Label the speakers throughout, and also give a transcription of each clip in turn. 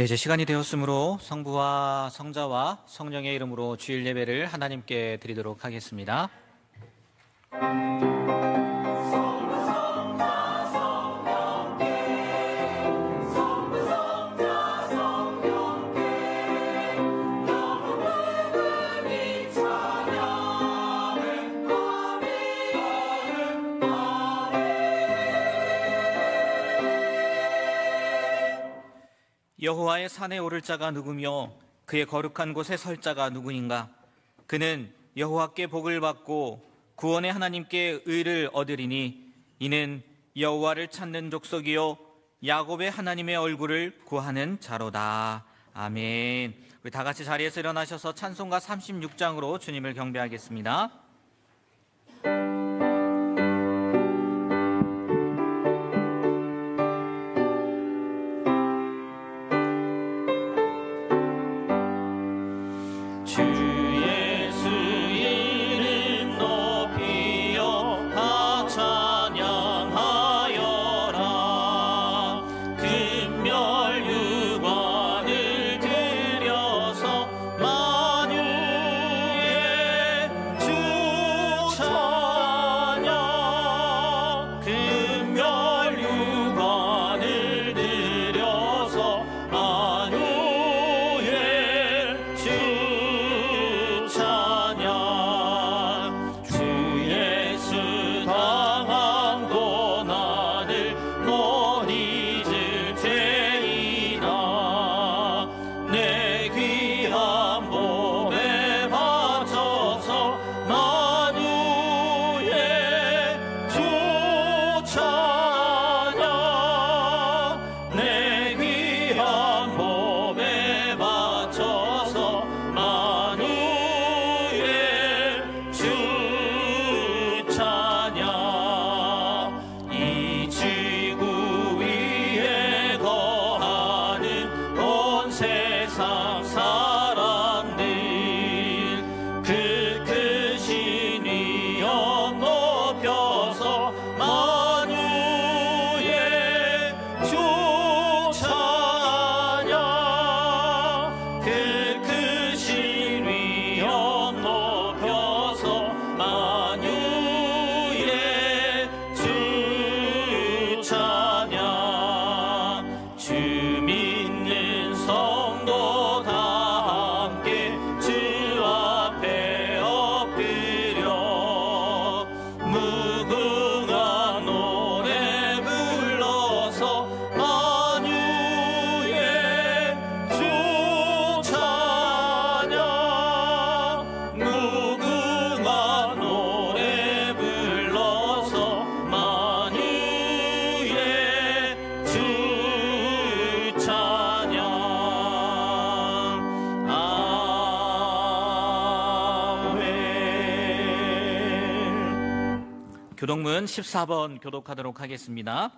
Speaker 1: 네, 이제 시간이 되었으므로 성부와 성자와 성령의 이름으로 주일 예배를 하나님께 드리도록 하겠습니다. 여호와의 산에 오를 자가 누구며 그의 거룩한 곳에 설 자가 누구인가? 그는 여호와께 복을 받고 구원의 하나님께 의를 얻으리니 이는 여호와를 찾는 족속이요 야곱의 하나님의 얼굴을 구하는 자로다. 아멘. 우리 다 같이 자리에서 일어나셔서 찬송가 36장으로 주님을 경배하겠습니다. 교독문 14번 교독하도록 하겠습니다.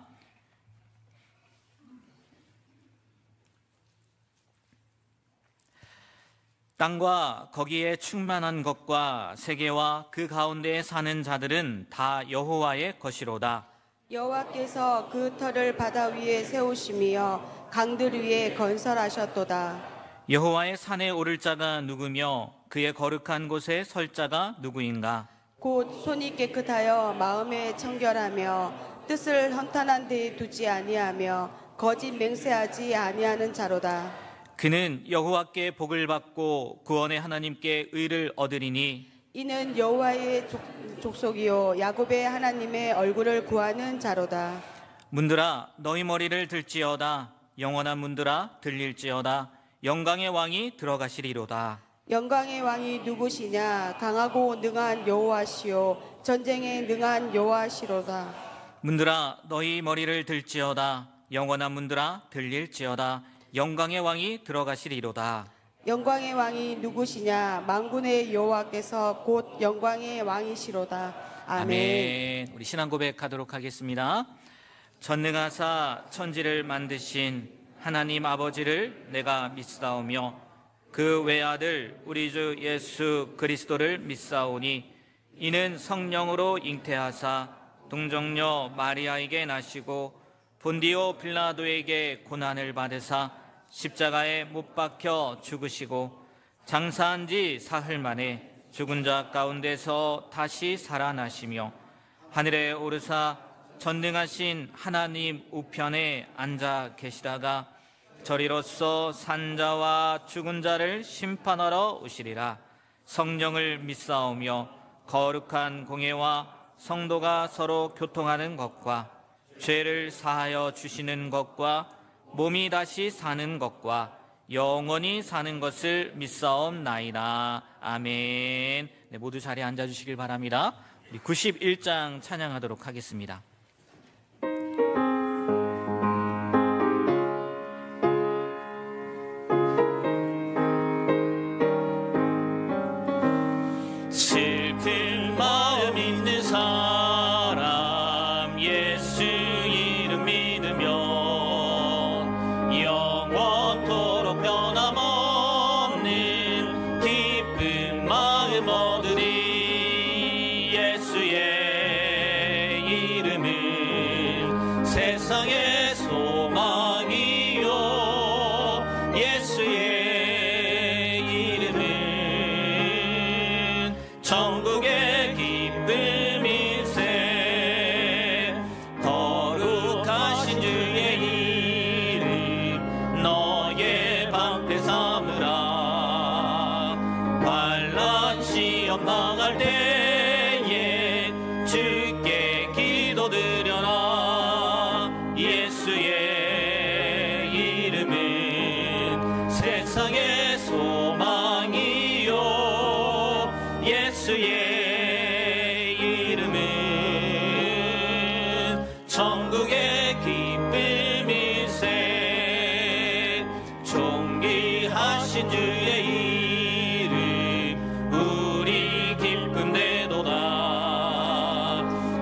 Speaker 1: 땅과 거기에 충만한 것과 세계와 그 가운데에 사는 자들은 다 여호와의 것이로다.
Speaker 2: 여호와께서 그 터를 바다 위에 세우시며 강들 위에 건설하셨도다.
Speaker 1: 여호와의 산에 오를 자가 누구며 그의 거룩한 곳에 설 자가 누구인가?
Speaker 2: 곧 손이 깨끗하여 마음에 청결하며 뜻을 헌탄한 데에 두지 아니하며 거짓 맹세하지 아니하는 자로다.
Speaker 1: 그는 여호와께 복을 받고 구원의 하나님께 의를 얻으리니
Speaker 2: 이는 여호와의 족속이요 야곱의 하나님의 얼굴을 구하는 자로다.
Speaker 1: 문들아 너희 머리를 들지어다. 영원한 문들아 들릴지어다. 영광의 왕이 들어가시리로다.
Speaker 2: 영광의 왕이 누구시냐? 강하고 능한 여호와시요 전쟁에 능한 여호와시로다.
Speaker 1: 문들아 너희 머리를 들지어다. 영원한 문들아 들릴지어다. 영광의 왕이 들어가시리로다.
Speaker 2: 영광의 왕이 누구시냐? 만군의 여호와께서 곧 영광의 왕이시로다. 아멘.
Speaker 1: 우리 신앙 고백하도록 하겠습니다. 전능하사 천지를 만드신 하나님 아버지를 내가 믿사오며 그 외아들 우리 주 예수 그리스도를 믿사오니 이는 성령으로 잉태하사 동정녀 마리아에게 나시고 본디오 빌라도에게 고난을 받으사 십자가에 못 박혀 죽으시고 장사한 지 사흘 만에 죽은 자 가운데서 다시 살아나시며 하늘에 오르사 전능하신 하나님 우편에 앉아 계시다가 저리로서 산자와 죽은 자를 심판하러 오시리라. 성령을 믿사오며 거룩한 공예와 성도가 서로 교통하는 것과 죄를 사하여 주시는 것과 몸이 다시 사는 것과 영원히 사는 것을 믿사옵나이다. 아멘. 네, 모두 자리에 앉아주시길 바랍니다. 우리 91장 찬양하도록 하겠습니다. 슬픈 마음 있는 사람 예수 이름 믿으면 영원토록 변함없는 기쁜 마음 얻으리. 예수의 이름은 세상의 소망이요 예수의 이름은 천국의 기쁨일세. 거룩하신 주의 이름 너의 방패 삼으라. 환난 시험 당할 때에 주께 기도드려라. 예수의 이름은 세상의 소망이요 예수의 이름은 천국의 기쁨일세. 존귀하신 주의 이름 우리 기쁨 되도다.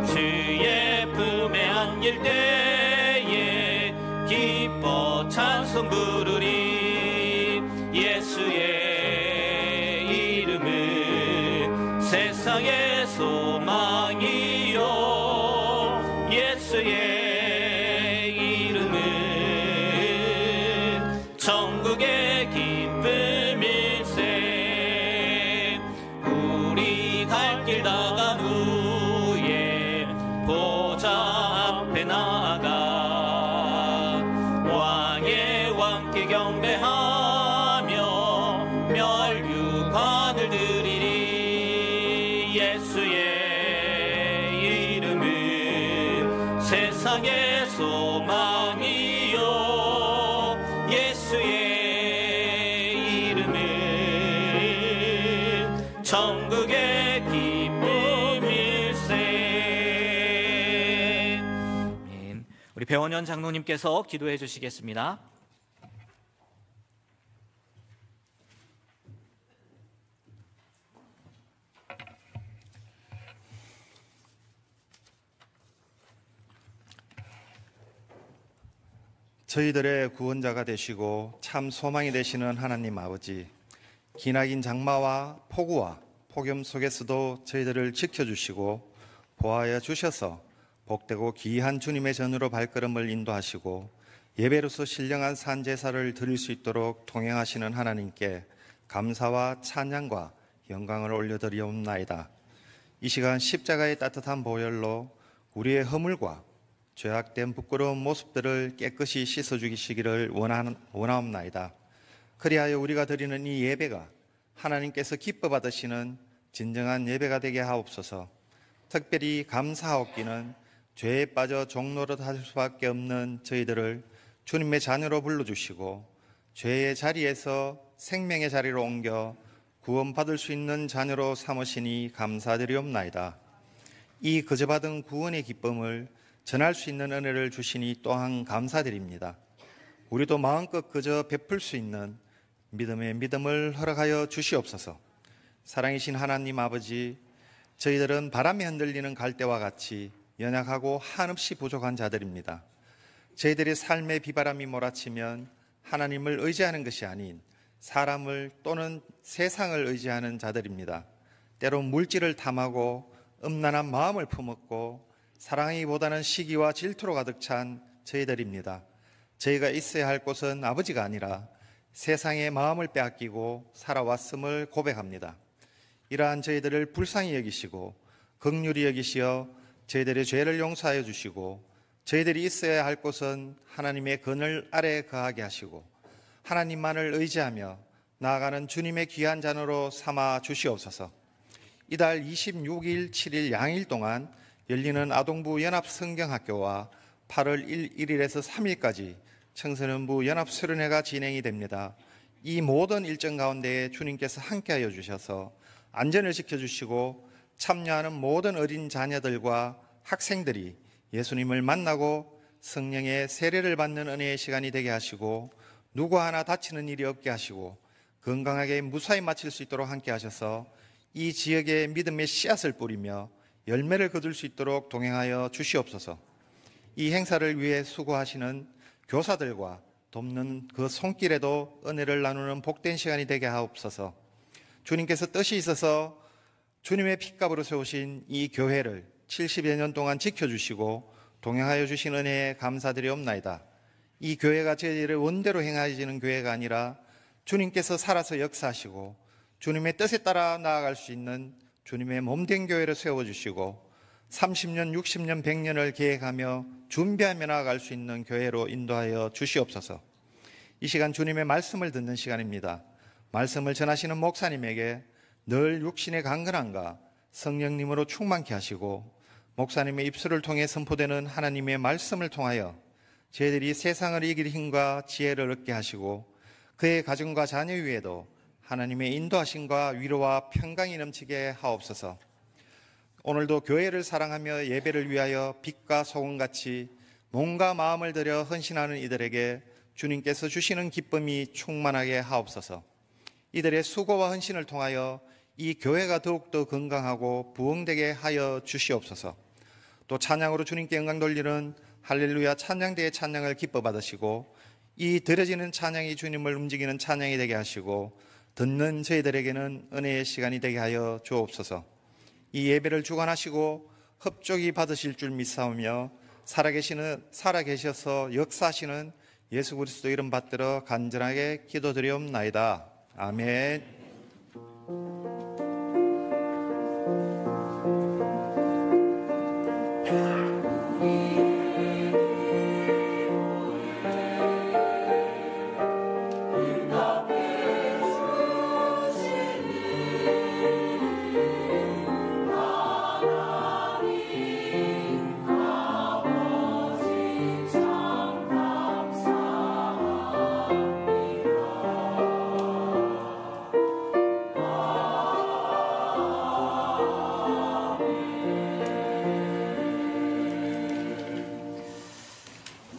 Speaker 1: 주의 품에 안길 때에 기뻐 찬송 부르리. 예수의 이름은 세상의 소망이요 예수의 이름은 천국의 기쁨일세. 우리 갈 길 다간 후에 보좌 앞에 나아가 왕의 왕께 경배하며 멸류관을 드리리. 예수의 이름은 세상의 소망이요 예수의 이름은 천국의 기쁨일세. 아멘. 우리 배원현 장로님께서 기도해 주시겠습니다.
Speaker 3: 저희들의 구원자가 되시고 참 소망이 되시는 하나님 아버지, 기나긴 장마와 폭우와 폭염 속에서도 저희들을 지켜주시고 보호하여 주셔서 복되고 귀한 주님의 전으로 발걸음을 인도하시고 예배로서 신령한 산제사를 드릴 수 있도록 통행하시는 하나님께 감사와 찬양과 영광을 올려드리옵나이다. 이 시간 십자가의 따뜻한 보혈로 우리의 허물과 죄악된 부끄러운 모습들을 깨끗이 씻어주시기를 원하옵나이다. 그리하여 우리가 드리는 이 예배가 하나님께서 기뻐 받으시는 진정한 예배가 되게 하옵소서. 특별히 감사하옵기는 죄에 빠져 종노릇할 수밖에 없는 저희들을 주님의 자녀로 불러주시고 죄의 자리에서 생명의 자리로 옮겨 구원받을 수 있는 자녀로 삼으시니 감사드리옵나이다. 이 그저 받은 구원의 기쁨을 전할 수 있는 은혜를 주시니 또한 감사드립니다. 우리도 마음껏 그저 베풀 수 있는 믿음의 믿음을 허락하여 주시옵소서. 사랑이신 하나님 아버지, 저희들은 바람에 흔들리는 갈대와 같이 연약하고 한없이 부족한 자들입니다. 저희들의 삶의 비바람이 몰아치면 하나님을 의지하는 것이 아닌 사람을 또는 세상을 의지하는 자들입니다. 때론 물질을 탐하고 음란한 마음을 품었고 사랑하기보다는 시기와 질투로 가득 찬 저희들입니다. 저희가 있어야 할 곳은 아버지가 아니라 세상의 마음을 빼앗기고 살아왔음을 고백합니다. 이러한 저희들을 불쌍히 여기시고 긍휼히 여기시어 저희들의 죄를 용서하여 주시고 저희들이 있어야 할 곳은 하나님의 그늘 아래 거하게 하시고 하나님만을 의지하며 나아가는 주님의 귀한 잔으로 삼아 주시옵소서. 이달 26일, 7일 양일 동안 열리는 아동부 연합성경학교와 8월 1일에서 3일까지 청소년부 연합수련회가 진행이 됩니다. 이 모든 일정 가운데 주님께서 함께하여 주셔서 안전을 지켜주시고 참여하는 모든 어린 자녀들과 학생들이 예수님을 만나고 성령의 세례를 받는 은혜의 시간이 되게 하시고 누구 하나 다치는 일이 없게 하시고 건강하게 무사히 마칠 수 있도록 함께 하셔서 이 지역의 믿음의 씨앗을 뿌리며 열매를 거둘 수 있도록 동행하여 주시옵소서. 이 행사를 위해 수고하시는 교사들과 돕는 그 손길에도 은혜를 나누는 복된 시간이 되게 하옵소서. 주님께서 뜻이 있어서 주님의 핏값으로 세우신 이 교회를 70여 년 동안 지켜주시고 동행하여 주신 은혜에 감사드리옵나이다. 이 교회가 저희를 원대로 행하여지는 교회가 아니라 주님께서 살아서 역사하시고 주님의 뜻에 따라 나아갈 수 있는 주님의 몸된 교회를 세워주시고 30년, 60년, 100년을 계획하며 준비하며 나아갈 수 있는 교회로 인도하여 주시옵소서. 이 시간 주님의 말씀을 듣는 시간입니다. 말씀을 전하시는 목사님에게 늘 육신의 강건함과 성령님으로 충만케 하시고 목사님의 입술을 통해 선포되는 하나님의 말씀을 통하여 저희들이 세상을 이길 힘과 지혜를 얻게 하시고 그의 가정과 자녀 위에도 하나님의 인도하심과 위로와 평강이 넘치게 하옵소서. 오늘도 교회를 사랑하며 예배를 위하여 빛과 소금같이 몸과 마음을 들여 헌신하는 이들에게 주님께서 주시는 기쁨이 충만하게 하옵소서. 이들의 수고와 헌신을 통하여 이 교회가 더욱더 건강하고 부흥되게 하여 주시옵소서. 또 찬양으로 주님께 영광 돌리는 할렐루야 찬양대의 찬양을 기뻐 받으시고 이 드려지는 찬양이 주님을 움직이는 찬양이 되게 하시고 듣는 저희들에게는 은혜의 시간이 되게 하여 주옵소서. 이 예배를 주관하시고 흡족히 받으실 줄 믿사오며 살아계셔서 역사하시는 예수 그리스도 이름 받들어 간절하게 기도드리옵나이다. 아멘.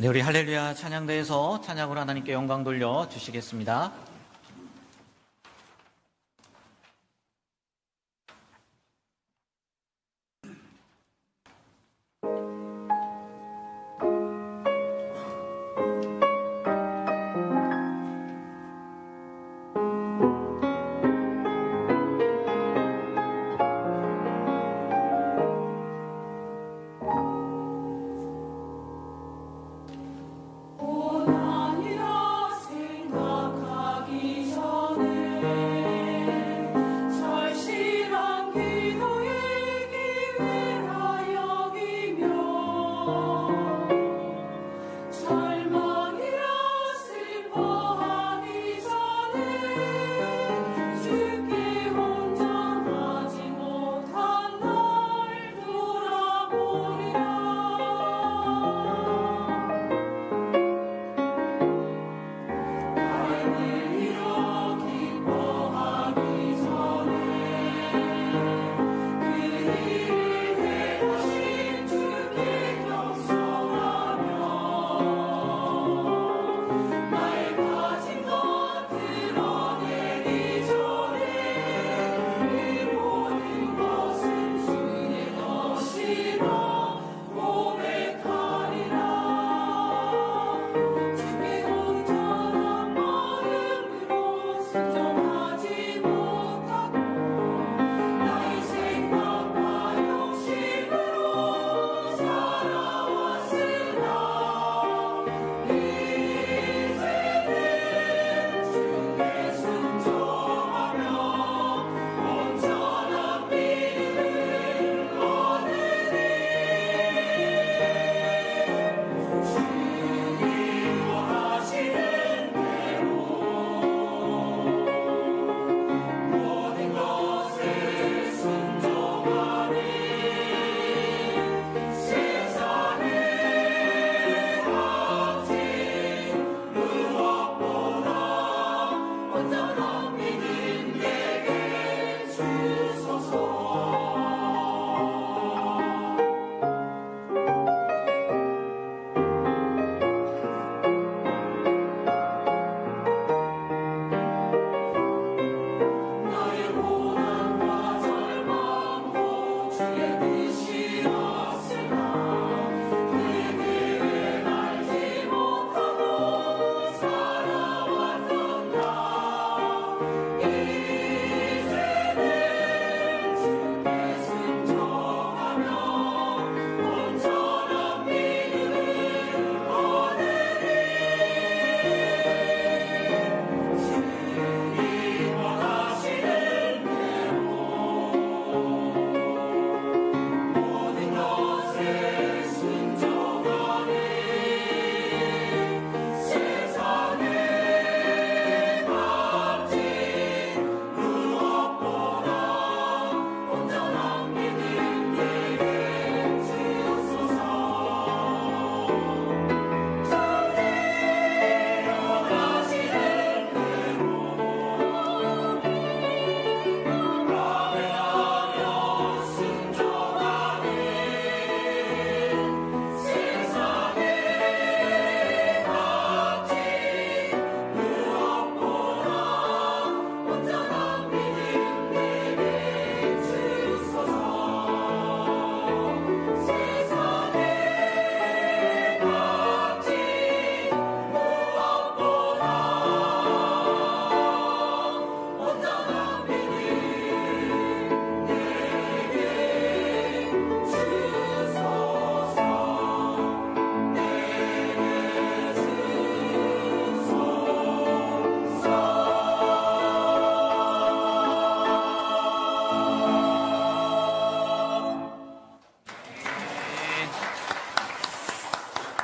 Speaker 1: 네, 우리 할렐루야 찬양대에서 찬양으로 하나님께 영광 돌려 주시겠습니다.
Speaker 4: 온 아니라 생각하기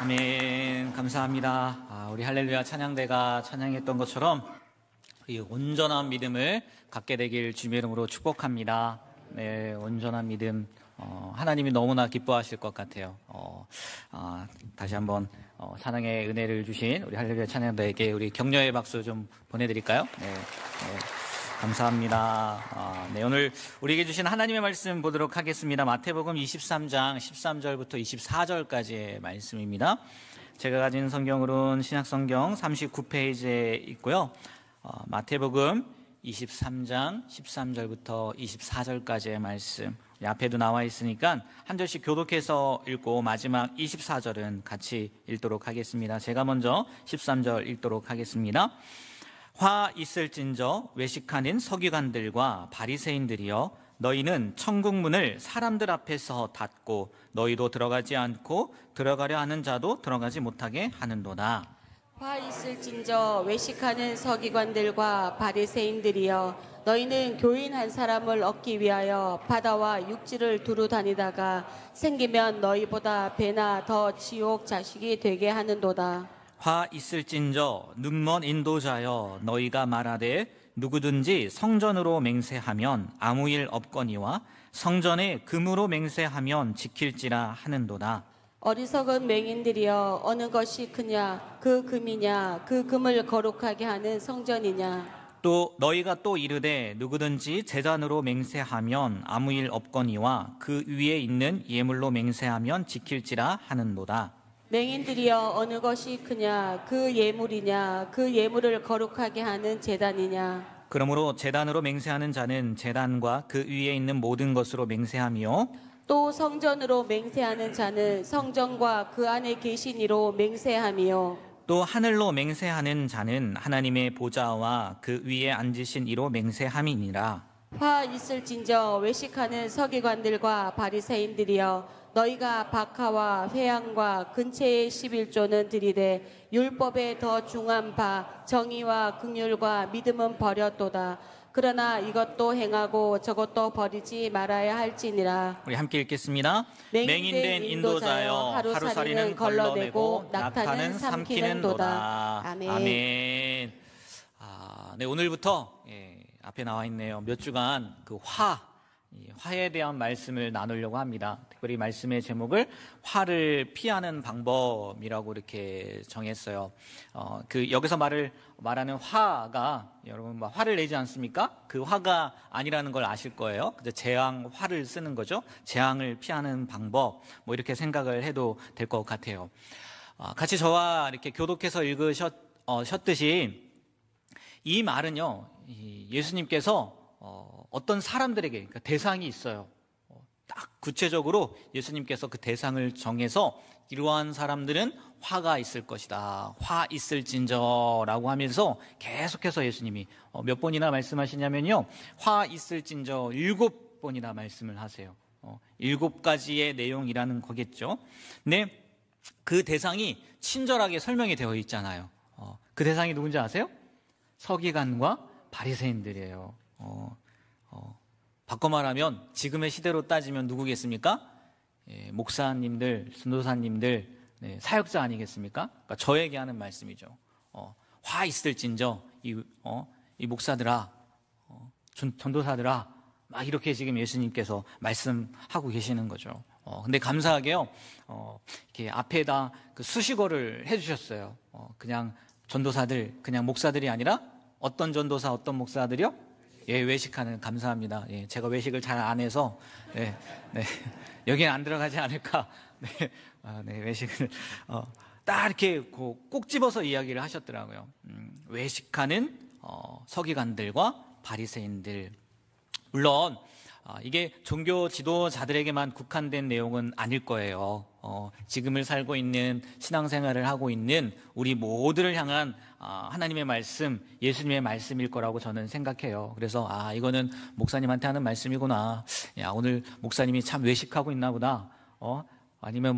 Speaker 1: 아멘. 감사합니다. 우리 할렐루야 찬양대가 찬양했던 것처럼 이 온전한 믿음을 갖게 되길 주님의 이름으로 축복합니다. 네, 온전한 믿음. 하나님이 너무나 기뻐하실 것 같아요. 다시 한번 찬양의 은혜를 주신 우리 할렐루야 찬양대에게 우리 격려의 박수 좀 보내드릴까요? 네. 감사합니다. 네, 오늘 우리에게 주신 하나님의 말씀 보도록 하겠습니다. 마태복음 23장 13절부터 24절까지의 말씀입니다. 제가 가진 성경으로는 신약성경 39페이지에 있고요. 마태복음 23장 13절부터 24절까지의 말씀 앞에도 나와 있으니까 한 절씩 교독해서 읽고 마지막 24절은 같이 읽도록 하겠습니다. 제가 먼저 13절 읽도록 하겠습니다. 화 있을진저 외식하는 서기관들과 바리새인들이여 너희는 천국 문을 사람들 앞에서 닫고 너희도 들어가지 않고 들어가려 하는 자도 들어가지 못하게 하는도다.
Speaker 2: 화 있을진저 외식하는 서기관들과 바리새인들이여 너희는 교인 한 사람을 얻기 위하여 바다와 육지를 두루 다니다가 생기면 너희보다 배나 더 지옥 자식이 되게 하는도다.
Speaker 1: 화 있을진저 눈먼 인도자여 너희가 말하되 누구든지 성전으로 맹세하면 아무 일 없거니와 성전에 금으로 맹세하면 지킬지라 하는도다.
Speaker 2: 어리석은 맹인들이여 어느 것이 크냐 그 금이냐 그 금을 거룩하게 하는 성전이냐.
Speaker 1: 또 너희가 또 이르되 누구든지 제단으로 맹세하면 아무 일 없거니와 그 위에 있는 예물로 맹세하면 지킬지라 하는도다.
Speaker 2: 맹인들이여 어느 것이 크냐 그 예물이냐 그 예물을 거룩하게 하는 제단이냐.
Speaker 1: 그러므로 제단으로 맹세하는 자는 제단과 그 위에 있는 모든 것으로 맹세하며
Speaker 2: 또 성전으로 맹세하는 자는 성전과 그 안에 계신 이로 맹세하며
Speaker 1: 또 하늘로 맹세하는 자는 하나님의 보좌와 그 위에 앉으신 이로 맹세함이니라.
Speaker 2: 화 있을진저 외식하는 서기관들과 바리새인들이여 너희가 박하와 회향과 근체의 11조는 들이되 율법에 더 중한 바 정의와 긍휼과 믿음은 버렸도다. 그러나 이것도 행하고 저것도 버리지 말아야 할지니라.
Speaker 1: 우리 함께 읽겠습니다. 맹인된 인도자여 하루살이는 걸러내고 낙타는 삼키는도다. 아멘. 네, 오늘부터 앞에 나와 있네요. 몇 주간 그 화에 대한 말씀을 나누려고 합니다. 특별히 말씀의 제목을 화를 피하는 방법이라고 이렇게 정했어요. 여기서 말하는 화가 여러분 화를 내지 않습니까? 그 화가 아니라는 걸 아실 거예요. 화를 쓰는 거죠. 재앙을 피하는 방법 이렇게 생각을 해도 될 것 같아요. 같이 저와 이렇게 교독해서 읽으셨듯이 이 말은요, 예수님께서 어떤 사람들에게 그러니까 대상이 있어요. 딱 구체적으로 예수님께서 그 대상을 정해서 이러한 사람들은 화가 있을 것이다. 화 있을진저라고 하면서 계속해서 예수님이 몇 번이나 말씀하시냐면요. 화 있을진저 7번이나 말씀을 하세요. 7가지의 내용이라는 거겠죠. 근데 그 대상이 친절하게 설명이 되어 있잖아요. 그 대상이 누군지 아세요? 서기관과 바리새인들이에요. 바꿔 말하면 지금의 시대로 따지면 누구겠습니까? 목사님들, 전도사님들, 사역자 아니겠습니까? 그러니까 저에게 하는 말씀이죠. 화 있을진저 이 목사들아, 전도사들아, 막 이렇게 지금 예수님께서 말씀하고 계시는 거죠. 근데 감사하게요, 이렇게 앞에다 그 수식어를 해주셨어요. 그냥 전도사들, 그냥 목사들이 아니라 어떤 전도사, 어떤 목사들이요? 외식하는, 감사합니다. 제가 외식을 잘 안 해서, 여기는 안 들어가지 않을까. 외식을, 딱 이렇게 꼭 집어서 이야기를 하셨더라고요. 외식하는, 서기관들과 바리새인들. 물론, 이게 종교 지도자들에게만 국한된 내용은 아닐 거예요. 지금을 살고 있는 신앙생활을 하고 있는 우리 모두를 향한 하나님의 말씀, 예수님의 말씀일 거라고 저는 생각해요. 그래서 이거는 목사님한테 하는 말씀이구나. 오늘 목사님이 참 외식하고 있나 보다. 아니면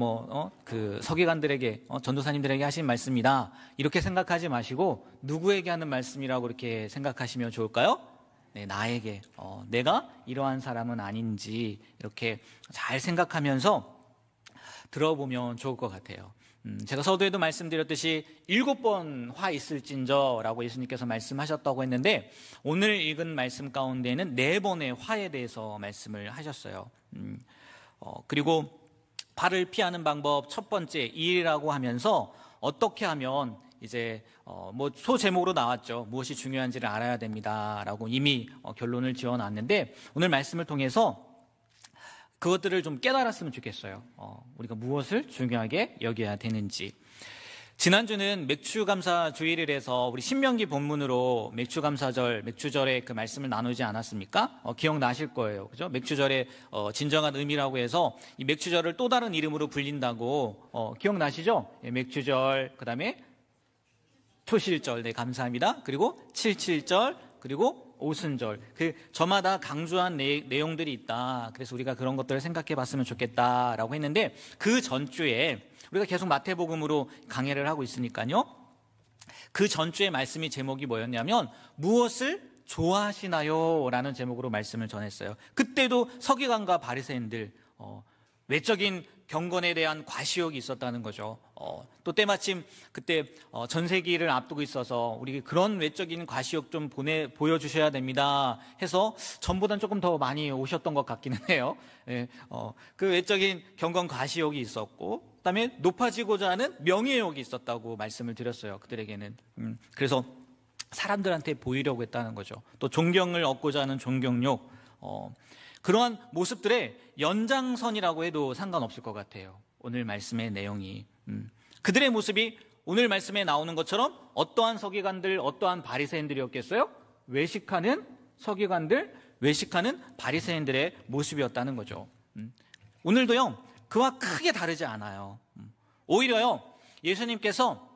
Speaker 1: 그 서기관들에게, 전도사님들에게 하신 말씀이다. 이렇게 생각하지 마시고 누구에게 하는 말씀이라고 이렇게 생각하시면 좋을까요? 나에게, 내가 이러한 사람은 아닌지 이렇게 잘 생각하면서 들어보면 좋을 것 같아요. 제가 서두에도 말씀드렸듯이 7번 화 있을진저라고 예수님께서 말씀하셨다고 했는데 오늘 읽은 말씀 가운데는 4번의 화에 대해서 말씀을 하셨어요. 그리고 화를 피하는 방법 첫 번째 1이라고 하면서 어떻게 하면 이제 뭐 소제목으로 나왔죠. 무엇이 중요한지를 알아야 됩니다라고 이미 결론을 지어놨는데 오늘 말씀을 통해서 그것들을 좀 깨달았으면 좋겠어요. 우리가 무엇을 중요하게 여겨야 되는지. 지난주는 맥추감사 주일을 해서 우리 신명기 본문으로 맥추감사절, 맥추절의 그 말씀을 나누지 않았습니까? 기억나실 거예요. 그죠? 맥추절의 진정한 의미라고 해서 이 맥추절을 또 다른 이름으로 불린다고 기억나시죠? 예, 맥추절, 그 다음에 초실절, 네, 감사합니다. 그리고 77절, 그리고 오순절, 저마다 강조한 내용들이 있다. 그래서 우리가 그런 것들을 생각해 봤으면 좋겠다라고 했는데 그 전주에 우리가 계속 마태복음으로 강해를 하고 있으니까요. 그 전주의 말씀이 제목이 뭐였냐면 무엇을 좋아하시나요? 라는 제목으로 말씀을 전했어요. 그때도 서기관과 바리새인들 외적인 경건에 대한 과시욕이 있었다는 거죠. 또 때마침 그때 전세기를 앞두고 있어서 우리 그런 외적인 과시욕 좀 보여주셔야 됩니다 해서 전보단 조금 더 많이 오셨던 것 같기는 해요. 예, 그 외적인 경건 과시욕이 있었고 그다음에 높아지고자 하는 명예욕이 있었다고 말씀을 드렸어요. 그들에게는. 그래서 사람들한테 보이려고 했다는 거죠. 또 존경을 얻고자 하는 존경욕, 그러한 모습들의 연장선이라고 해도 상관없을 것 같아요. 오늘 말씀의 내용이. 그들의 모습이 오늘 말씀에 나오는 것처럼 어떠한 서기관들, 어떠한 바리새인들이었겠어요? 외식하는 서기관들, 외식하는 바리새인들의 모습이었다는 거죠. 오늘도요, 그와 크게 다르지 않아요. 오히려요, 예수님께서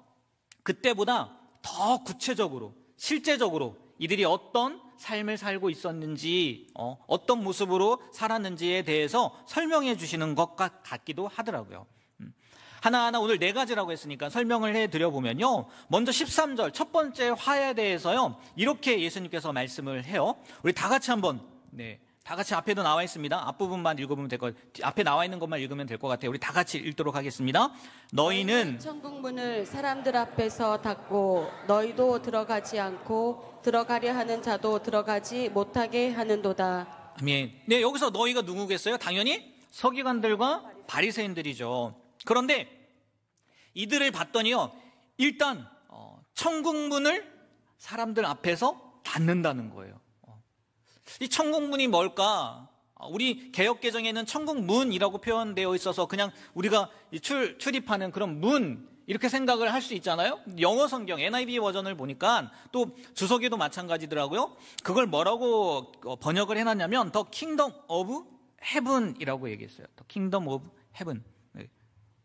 Speaker 1: 그때보다 더 구체적으로, 실제적으로 이들이 어떤 삶을 살고 있었는지, 어떤 모습으로 살았는지에 대해서 설명해 주시는 것 같기도 하더라고요. 하나하나 오늘 4가지라고 했으니까 설명을 해드려보면요. 먼저 13절 첫 번째 화에 대해서요. 이렇게 예수님께서 말씀을 해요. 우리 다 같이 한번, 다 같이 앞에도 나와 있습니다. 앞부분만 읽어보면 될 것 같아요. 앞에 나와 있는 것만 읽으면 될 것 같아요. 우리 다 같이 읽도록 하겠습니다. 너희는
Speaker 2: 천국 문을 사람들 앞에서 닫고 너희도 들어가지 않고 들어가려 하는 자도 들어가지 못하게 하는도다.
Speaker 1: 아멘. 네, 여기서 너희가 누구겠어요? 당연히 서기관들과 바리새인들이죠. 그런데 이들을 봤더니요, 일단 천국 문을 사람들 앞에서 닫는다는 거예요. 이 천국문이 뭘까? 우리 개역개정에는 천국문이라고 표현되어 있어서 그냥 우리가 출입하는 그런 문 이렇게 생각을 할 수 있잖아요. 영어 성경 NIV 버전을 보니까 또 주석에도 마찬가지더라고요. 그걸 뭐라고 번역을 해놨냐면 The Kingdom of Heaven이라고 얘기했어요. The Kingdom of Heaven.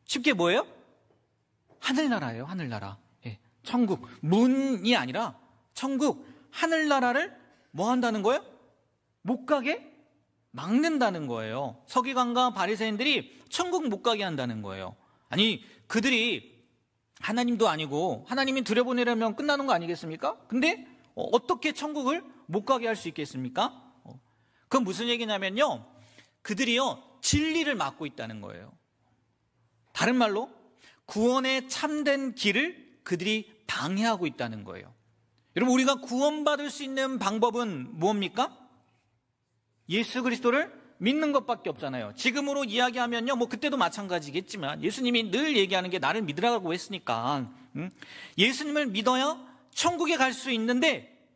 Speaker 1: 쉽게 뭐예요? 하늘나라예요. 하늘나라. 천국. 문이 아니라 천국, 하늘나라를 뭐 한다는 거예요? 못 가게 막는다는 거예요. 서기관과 바리새인들이 천국 못 가게 한다는 거예요. 아니, 그들이 하나님도 아니고 하나님이 들여보내려면 끝나는 거 아니겠습니까? 근데 어떻게 천국을 못 가게 할 수 있겠습니까? 그건 무슨 얘기냐면요, 그들이요 진리를 막고 있다는 거예요. 다른 말로 구원의 참된 길을 그들이 방해하고 있다는 거예요. 여러분, 우리가 구원받을 수 있는 방법은 뭡니까? 예수 그리스도를 믿는 것밖에 없잖아요. 지금으로 이야기하면요, 뭐 그때도 마찬가지겠지만 예수님이 늘 얘기하는 게 나를 믿으라고 했으니까, 예수님을 믿어야 천국에 갈 수 있는데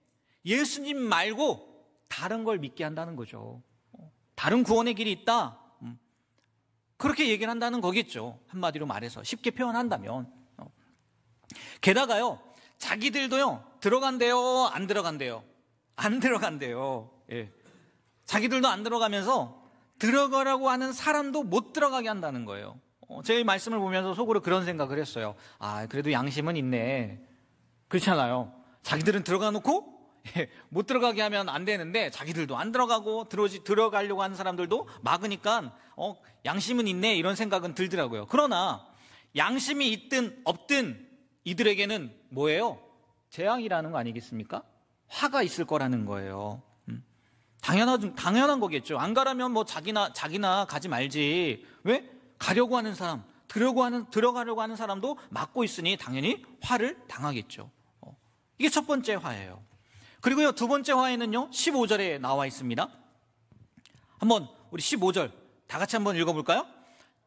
Speaker 1: 예수님 말고 다른 걸 믿게 한다는 거죠. 다른 구원의 길이 있다, 그렇게 얘기를 한다는 거겠죠. 한마디로 말해서 쉽게 표현한다면. 게다가요, 자기들도요 들어간대요, 안 들어간대요? 안 들어간대요. 예. 자기들도 안 들어가면서 들어가라고 하는 사람도 못 들어가게 한다는 거예요. 제 말씀을 보면서 속으로 그런 생각을 했어요. 아, 그래도 양심은 있네. 그렇잖아요. 자기들은 들어가 놓고 못 들어가게 하면 안 되는데 자기들도 안 들어가고 들어가려고 하는 사람들도 막으니까 양심은 있네, 이런 생각은 들더라고요. 그러나 양심이 있든 없든 이들에게는 뭐예요? 재앙이라는 거 아니겠습니까? 화가 있을 거라는 거예요. 당연한 거겠죠. 안 가라면 뭐 자기나 가지 말지. 왜? 가려고 하는 사람, 들어가려고 하는 사람도 막고 있으니 당연히 화를 당하겠죠. 이게 첫 번째 화예요. 그리고요, 두 번째 화에는요, 15절에 나와 있습니다. 한번 우리 15절 다 같이 한번 읽어볼까요?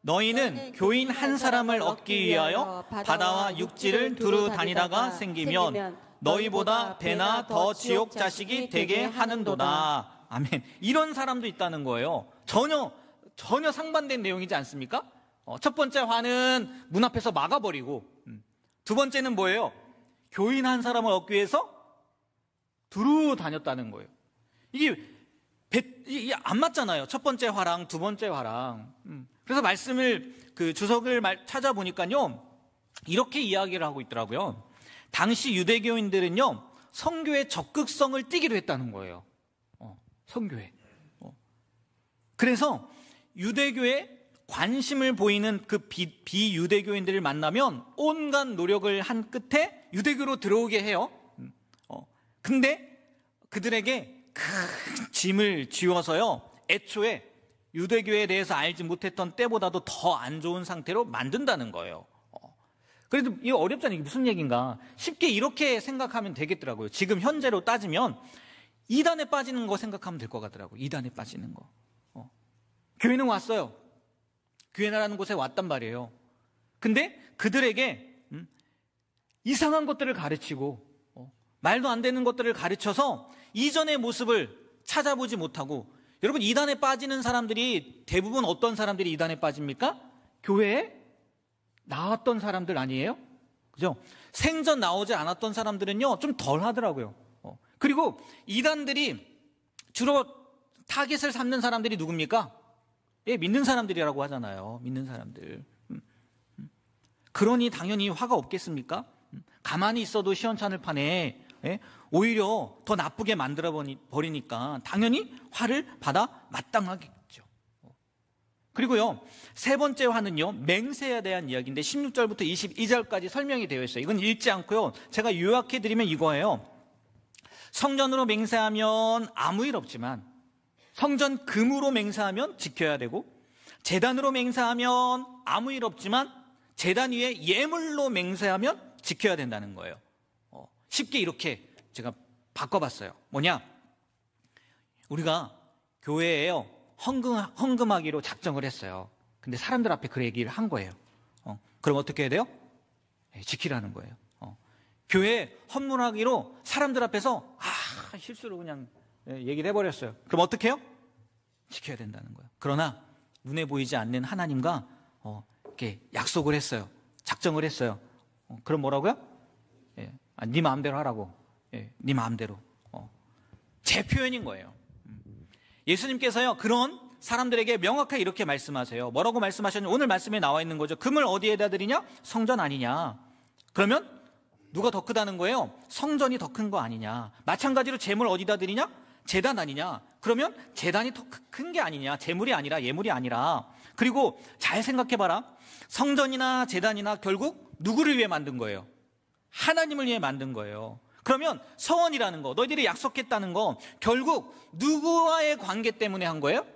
Speaker 1: 너희는 교인 한 사람을 얻기 위하여 바다와 육지를 두루 다니다가 생기면 너희보다 배나 더 지옥 자식이 되게 하는도다. 아멘. 이런 사람도 있다는 거예요. 전혀 상반된 내용이지 않습니까? 첫 번째 화는 문 앞에서 막아버리고, 두 번째는 뭐예요? 교인 한 사람을 얻기 위해서 두루 다녔다는 거예요. 이게 안 맞잖아요. 첫 번째 화랑 두 번째 화랑. 그래서 주석을 찾아보니까요, 이렇게 이야기를 하고 있더라고요. 당시 유대교인들은요, 선교의 적극성을 띠기로 했다는 거예요. 선교회. 그래서 유대교에 관심을 보이는 그 비유대교인들을 만나면 온갖 노력을 한 끝에 유대교로 들어오게 해요. 근데 그들에게 큰 짐을 지워서요, 애초에 유대교에 대해서 알지 못했던 때보다도 더 안 좋은 상태로 만든다는 거예요. 그래도 이거 어렵잖아요. 이게 무슨 얘기인가. 쉽게 이렇게 생각하면 되겠더라고요. 지금 현재로 따지면 이단에 빠지는 거 생각하면 될 것 같더라고요. 이단에 빠지는 거. 교회는 왔어요. 교회라는 곳에 왔단 말이에요. 근데 그들에게 이상한 것들을 가르치고 말도 안 되는 것들을 가르쳐서 이전의 모습을 찾아보지 못하고, 여러분, 이단에 빠지는 사람들이 대부분 어떤 사람들이 이단에 빠집니까? 교회에 나왔던 사람들 아니에요? 그죠? 생전 나오지 않았던 사람들은요, 좀 덜 하더라고요. 그리고 이단들이 주로 타겟을 삼는 사람들이 누굽니까? 예, 믿는 사람들이라고 하잖아요. 믿는 사람들. 그러니 당연히 화가 없겠습니까? 가만히 있어도 시원찮을 판에, 예? 오히려 더 나쁘게 만들어 버리니까 당연히 화를 받아 마땅하겠죠. 그리고요, 세 번째 화는요, 맹세에 대한 이야기인데 16절부터 22절까지 설명이 되어 있어요. 이건 읽지 않고요, 제가 요약해 드리면 이거예요. 성전으로 맹세하면 아무 일 없지만 성전 금으로 맹세하면 지켜야 되고, 제단으로 맹세하면 아무 일 없지만 제단 위에 예물로 맹세하면 지켜야 된다는 거예요. 쉽게 이렇게 제가 바꿔봤어요. 뭐냐? 우리가 교회에요, 헌금하기로 작정을 했어요. 근데 사람들 앞에 그 얘기를 한 거예요. 그럼 어떻게 해야 돼요? 지키라는 거예요. 교회에 헌물하기로 사람들 앞에서 실수로 그냥 얘기를 해버렸어요. 그럼 어떻게 해요? 지켜야 된다는 거예요. 그러나 눈에 보이지 않는 하나님과 이렇게 약속을 했어요. 작정을 했어요. 그럼 뭐라고요? 네 마음대로 하라고. 네 마음대로. 제 표현인 거예요. 예수님께서요, 그런 사람들에게 명확하게 이렇게 말씀하세요. 뭐라고 말씀하셨냐면, 오늘 말씀에 나와 있는 거죠. 금을 어디에다 드리냐? 성전 아니냐? 그러면 누가 더 크다는 거예요? 성전이 더 큰 거 아니냐? 마찬가지로 재물 어디다 드리냐? 제단 아니냐? 그러면 제단이 더 큰 게 아니냐? 재물이 아니라 예물이 아니라. 그리고 잘 생각해봐라. 성전이나 제단이나 결국 누구를 위해 만든 거예요? 하나님을 위해 만든 거예요. 그러면 서원이라는 거, 너희들이 약속했다는 거, 결국 누구와의 관계 때문에 한 거예요?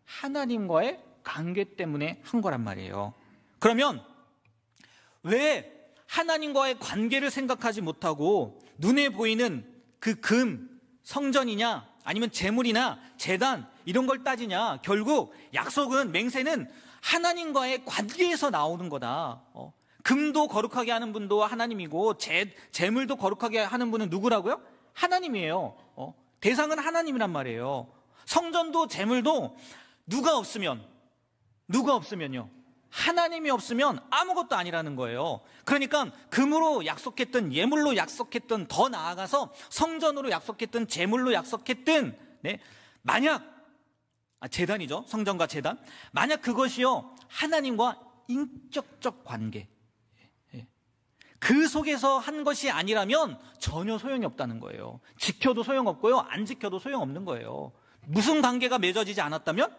Speaker 1: 하나님과의 관계 때문에 한 거란 말이에요. 그러면 왜 하나님과의 관계를 생각하지 못하고 눈에 보이는 그 금, 성전이냐 아니면 재물이나 제단 이런 걸 따지냐? 결국 약속은, 맹세는 하나님과의 관계에서 나오는 거다. 금도 거룩하게 하는 분도 하나님이고 재물도 거룩하게 하는 분은 누구라고요? 하나님이에요. 대상은 하나님이란 말이에요. 성전도 재물도 누가 없으면요, 하나님이 없으면 아무것도 아니라는 거예요. 그러니까 금으로 약속했든 예물로 약속했든, 더 나아가서 성전으로 약속했든 재물로 약속했든, 만약 제단이죠. 성전과 제단. 만약 그것이요, 하나님과 인격적 관계, 그 속에서 한 것이 아니라면 전혀 소용이 없다는 거예요. 지켜도 소용없고요, 안 지켜도 소용없는 거예요. 무슨 관계가 맺어지지 않았다면?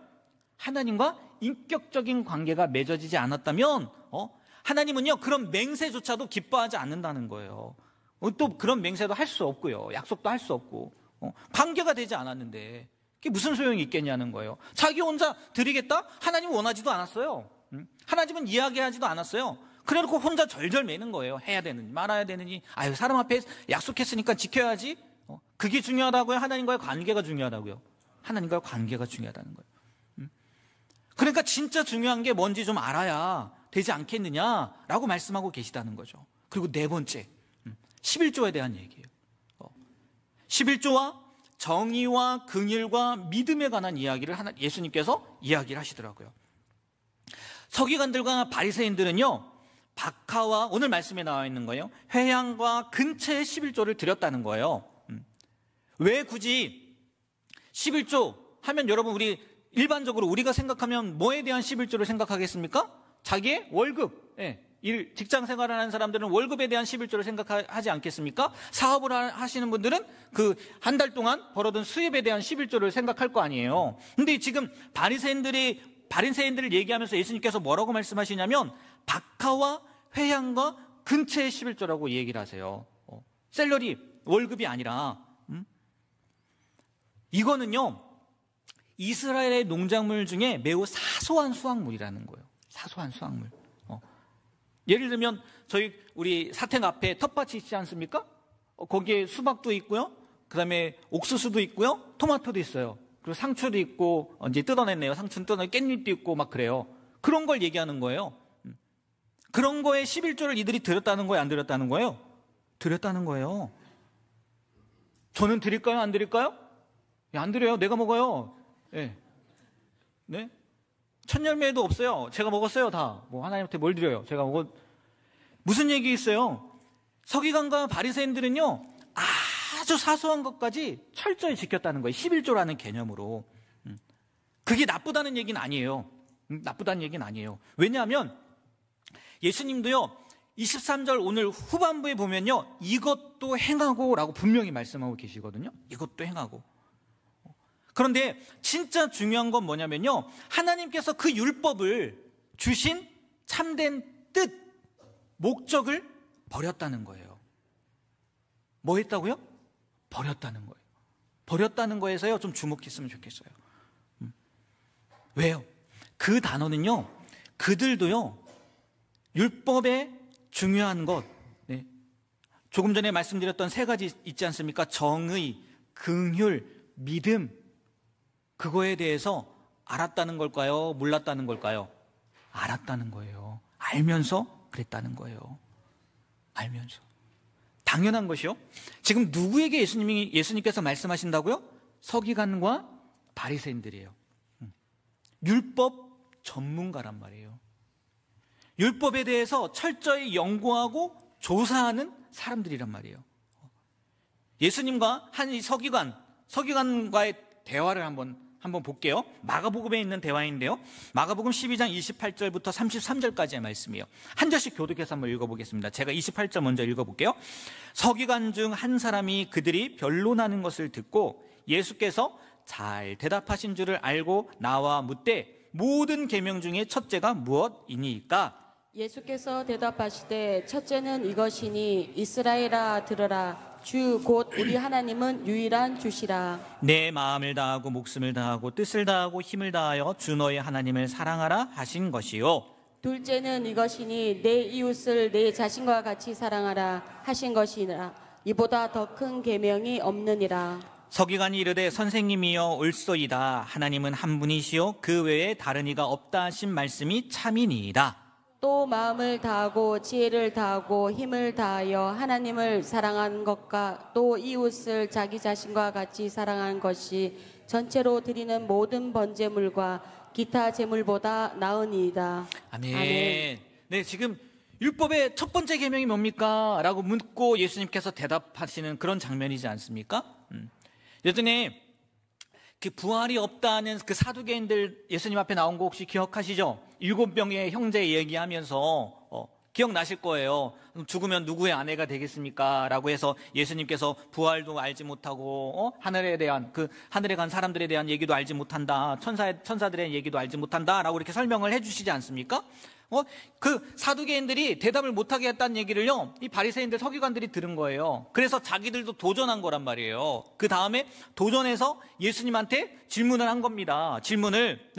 Speaker 1: 하나님과 인격적인 관계가 맺어지지 않았다면 하나님은요, 그런 맹세조차도 기뻐하지 않는다는 거예요. 또 그런 맹세도 할 수 없고요, 약속도 할 수 없고, 관계가 되지 않았는데 그게 무슨 소용이 있겠냐는 거예요. 자기 혼자 드리겠다? 하나님 원하지도 않았어요. 하나님은 이야기하지도 않았어요. 그래놓고 혼자 절절 매는 거예요. 해야 되는지 말아야 되는지. 아유, 사람 앞에 약속했으니까 지켜야지. 그게 중요하다고요? 하나님과의 관계가 중요하다고요? 하나님과의 관계가 중요하다는 거예요. 그러니까 진짜 중요한 게 뭔지 좀 알아야 되지 않겠느냐라고 말씀하고 계시다는 거죠. 그리고 네 번째, 11조에 대한 얘기예요. 11조와 정의와 긍휼과 믿음에 관한 이야기를 예수님께서 이야기를 하시더라고요. 서기관들과 바리새인들은요, 박하와 오늘 말씀에 나와 있는 거예요. 회향과 근처의 11조를 드렸다는 거예요. 왜 굳이 11조 하면 여러분 우리 일반적으로 우리가 생각하면 뭐에 대한 11조를 생각하겠습니까? 자기의 월급, 직장 생활을 하는 사람들은 월급에 대한 11조를 생각하지 않겠습니까? 사업을 하시는 분들은 그 한 달 동안 벌어둔 수입에 대한 11조를 생각할 거 아니에요. 근데 지금 바리새인들을 얘기하면서 예수님께서 뭐라고 말씀하시냐면 박하와 회향과 근처의 11조라고 얘기를 하세요. 샐러리, 월급이 아니라. 이거는요, 이스라엘의 농작물 중에 매우 사소한 수확물이라는 거예요. 사소한 수확물. 예를 들면 우리 사택 앞에 텃밭이 있지 않습니까? 거기에 수박도 있고요, 그 다음에 옥수수도 있고요, 토마토도 있어요. 그리고 상추도 있고, 이제 뜯어냈네요. 상추는 뜯어내, 깻잎도 있고 막 그래요. 그런 걸 얘기하는 거예요. 그런 거에 11조를 이들이 드렸다는 거예요, 안 드렸다는 거예요? 드렸다는 거예요. 저는 드릴까요, 안 드릴까요? 안 드려요. 내가 먹어요. 네? 첫 열매도 없어요. 제가 먹었어요, 다. 뭐 하나님한테 뭘 드려요? 제가 무슨 얘기 있어요? 서기관과 바리새인들은요, 아주 사소한 것까지 철저히 지켰다는 거예요. 11조라는 개념으로. 그게 나쁘다는 얘기는 아니에요. 나쁘다는 얘기는 아니에요. 왜냐하면 예수님도요, 23절 오늘 후반부에 보면요, 이것도 행하고 라고 분명히 말씀하고 계시거든요. 이것도 행하고. 그런데 진짜 중요한 건 뭐냐면요, 하나님께서 그 율법을 주신 참된 뜻, 목적을 버렸다는 거예요. 뭐 했다고요? 버렸다는 거예요. 버렸다는 거에서요, 좀 주목했으면 좋겠어요. 왜요? 그 단어는요, 그들도요, 율법의 중요한 것, 조금 전에 말씀드렸던 세 가지 있지 않습니까? 정의, 긍휼, 믿음, 그거에 대해서 알았다는 걸까요? 몰랐다는 걸까요? 알았다는 거예요. 알면서 그랬다는 거예요. 알면서. 당연한 것이요. 지금 누구에게 예수님께서 말씀하신다고요? 서기관과 바리새인들이에요. 율법 전문가란 말이에요. 율법에 대해서 철저히 연구하고 조사하는 사람들이란 말이에요. 예수님과 한 서기관과의 대화를 한번 볼게요. 마가복음에 있는 대화인데요. 마가복음 12장 28절부터 33절까지의 말씀이에요. 한 절씩 교독해서 한번 읽어보겠습니다. 제가 28절 먼저 읽어볼게요. 서기관 중 한 사람이 그들이 변론하는 것을 듣고 예수께서 잘 대답하신 줄을 알고 나와 묻되 모든 계명 중에 첫째가 무엇이니까?
Speaker 2: 예수께서 대답하시되 첫째는 이것이니 이스라엘아 들으라. 주 곧 우리 하나님은 유일한 주시라.
Speaker 1: 내 마음을 다하고 목숨을 다하고 뜻을 다하고 힘을 다하여 주 너의 하나님을 사랑하라 하신 것이요.
Speaker 2: 둘째는 이것이니 내 이웃을 내 자신과 같이 사랑하라 하신 것이라. 이보다 더 큰 계명이 없느니라.
Speaker 1: 서기관이 이르되 선생님이여 옳소이다. 하나님은 한 분이시요 그 외에 다른 이가 없다 하신 말씀이 참이니이다.
Speaker 2: 또 마음을 다하고 지혜를 다하고 힘을 다하여 하나님을 사랑하는 것과 또 이웃을 자기 자신과 같이 사랑하는 것이 전체로 드리는 모든 번제물과 기타 제물보다 나으니이다.
Speaker 1: 아멘.
Speaker 2: 아멘.
Speaker 1: 네, 지금 율법의 첫 번째 계명이 뭡니까? 라고 묻고 예수님께서 대답하시는 그런 장면이지 않습니까? 예전에 그 부활이 없다는 그 사두개인들 예수님 앞에 나온 거 혹시 기억하시죠? 7명의 형제 얘기하면서 기억나실 거예요. 죽으면 누구의 아내가 되겠습니까? 라고 해서 예수님께서 부활도 알지 못하고 하늘에 간 사람들에 대한 얘기도 알지 못한다. 천사들의 얘기도 알지 못한다. 라고 이렇게 설명을 해주시지 않습니까? 그 사두개인들이 대답을 못하게 했다는 얘기를요, 이 바리새인들 서기관들이 들은 거예요. 그래서 자기들도 도전한 거란 말이에요. 그 다음에 도전해서 예수님한테 질문을 한 겁니다. 질문을,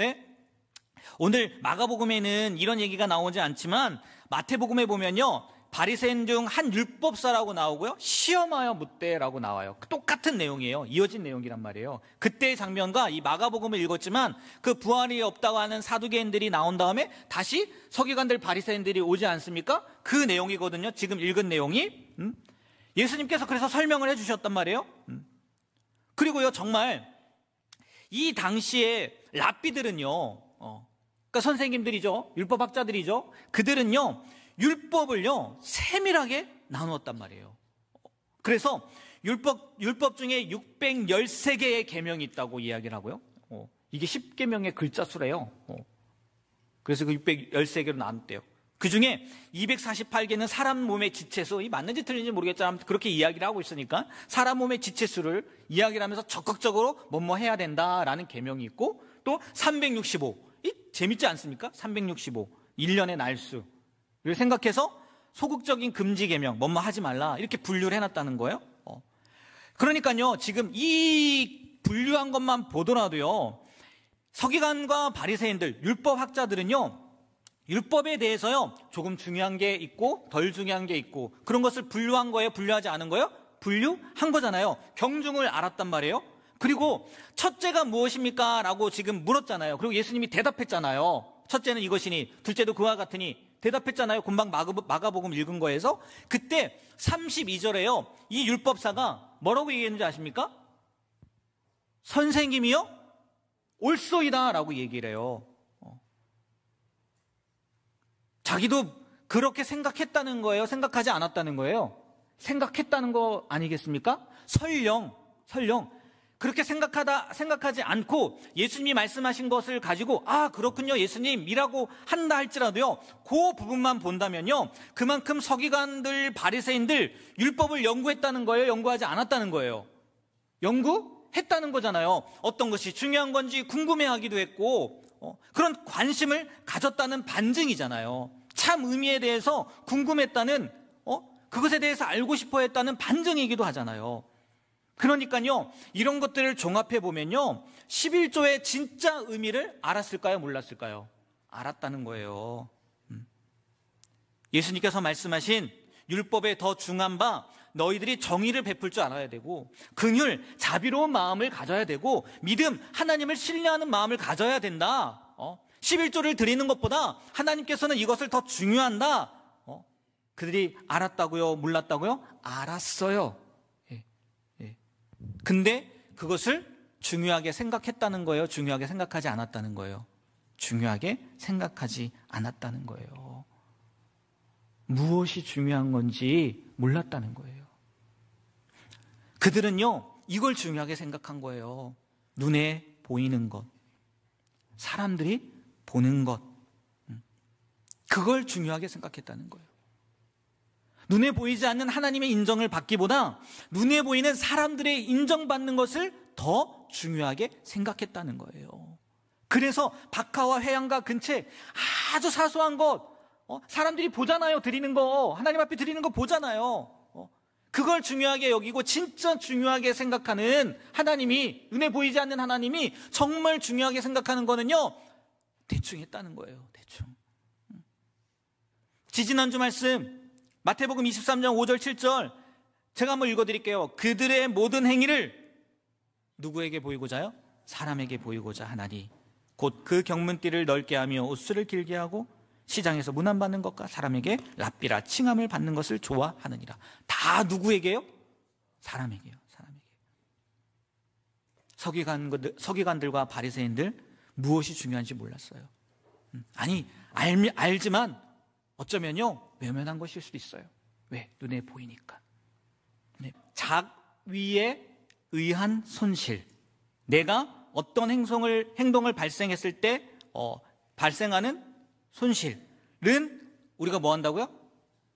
Speaker 1: 오늘 마가복음에는 이런 얘기가 나오지 않지만 마태복음에 보면요, 바리새인 중 한 율법사라고 나오고요, 시험하여 묻되라고 나와요. 똑같은 내용이에요. 이어진 내용이란 말이에요. 그때의 장면과 이 마가복음을 읽었지만 그 부활이 없다고 하는 사두개인들이 나온 다음에 다시 서기관들 바리새인들이 오지 않습니까? 그 내용이거든요. 지금 읽은 내용이. 예수님께서 그래서 설명을 해주셨단 말이에요. 그리고요, 정말 이 당시에 랍비들은요, 그러니까 선생님들이죠, 율법학자들이죠, 그들은요 율법을요 세밀하게 나누었단 말이에요. 그래서 율법 중에 613개의 계명이 있다고 이야기를 하고요. 이게 10계명의 글자 수래요. 그래서 그 613개로 나눴대요. 그 중에 248개는 사람 몸의 지체수, 이 맞는지 틀린지 모르겠지만 그렇게 이야기를 하고 있으니까 사람 몸의 지체수를 이야기를 하면서 적극적으로 뭐뭐 해야 된다라는 계명이 있고, 또 365, 이 재밌지 않습니까? 365, 1년의 날수를 생각해서 소극적인 금지 계명, 뭐뭐 하지 말라, 이렇게 분류를 해놨다는 거예요. 그러니까요, 지금 이 분류한 것만 보더라도요, 서기관과 바리새인들, 율법학자들은요, 율법에 대해서요 조금 중요한 게 있고 덜 중요한 게 있고, 그런 것을 분류한 거예요, 분류하지 않은 거예요? 분류한 거잖아요. 경중을 알았단 말이에요. 그리고 첫째가 무엇입니까? 라고 지금 물었잖아요. 그리고 예수님이 대답했잖아요. 첫째는 이것이니 둘째도 그와 같으니, 대답했잖아요. 금방 마가복음 읽은 거에서. 그때 32절에요 이 율법사가 뭐라고 얘기했는지 아십니까? 선생님이요 옳소이다 라고 얘기를 해요. 자기도 그렇게 생각했다는 거예요? 생각하지 않았다는 거예요? 생각했다는 거 아니겠습니까? 설령 그렇게 생각하지 않고 예수님이 말씀하신 것을 가지고 그렇군요 예수님이라고 한다 할지라도요, 그 부분만 본다면요 그만큼 서기관들 바리새인들 율법을 연구했다는 거예요, 연구하지 않았다는 거예요? 연구했다는 거잖아요. 어떤 것이 중요한 건지 궁금해하기도 했고, 그런 관심을 가졌다는 반증이잖아요. 참 의미에 대해서 궁금했다는, 그것에 대해서 알고 싶어 했다는 반증이기도 하잖아요. 그러니까요, 이런 것들을 종합해 보면요, 11조의 진짜 의미를 알았을까요, 몰랐을까요? 알았다는 거예요. 예수님께서 말씀하신 율법의 더 중한 바, 너희들이 정의를 베풀 줄 알아야 되고, 긍휼, 자비로운 마음을 가져야 되고, 믿음, 하나님을 신뢰하는 마음을 가져야 된다. 11조를 드리는 것보다 하나님께서는 이것을 더 중요한다. 그들이 알았다고요, 몰랐다고요? 알았어요. 근데 그것을 중요하게 생각했다는 거예요, 중요하게 생각하지 않았다는 거예요? 중요하게 생각하지 않았다는 거예요. 무엇이 중요한 건지 몰랐다는 거예요. 그들은요 이걸 중요하게 생각한 거예요. 눈에 보이는 것, 사람들이 보는 것, 그걸 중요하게 생각했다는 거예요. 눈에 보이지 않는 하나님의 인정을 받기보다 눈에 보이는 사람들의 인정받는 것을 더 중요하게 생각했다는 거예요. 그래서 박하와 회양과 근체, 아주 사소한 것, 사람들이 보잖아요. 드리는 거, 하나님 앞에 드리는 거 보잖아요. 그걸 중요하게 여기고 진짜 중요하게 생각하는 하나님이, 눈에 보이지 않는 하나님이 정말 중요하게 생각하는 거는요 대충 했다는 거예요. 대충. 지지난주 말씀 마태복음 23장 5절 7절 제가 한번 읽어드릴게요. 그들의 모든 행위를 누구에게 보이고자요? 사람에게 보이고자 하나니 곧 그 경문띠를 넓게 하며 옷수를 길게 하고 시장에서 문안받는 것과 사람에게 랍비라 칭함을 받는 것을 좋아하느니라. 다 누구에게요? 사람에게요. 서기관들과 바리새인들 무엇이 중요한지 몰랐어요. 아니 알지만 어쩌면요 외면한 것일 수도 있어요. 왜? 눈에 보이니까. 작위에 의한 손실, 내가 어떤 행동을 발생했을 때 발생하는 손실은 우리가 뭐 한다고요?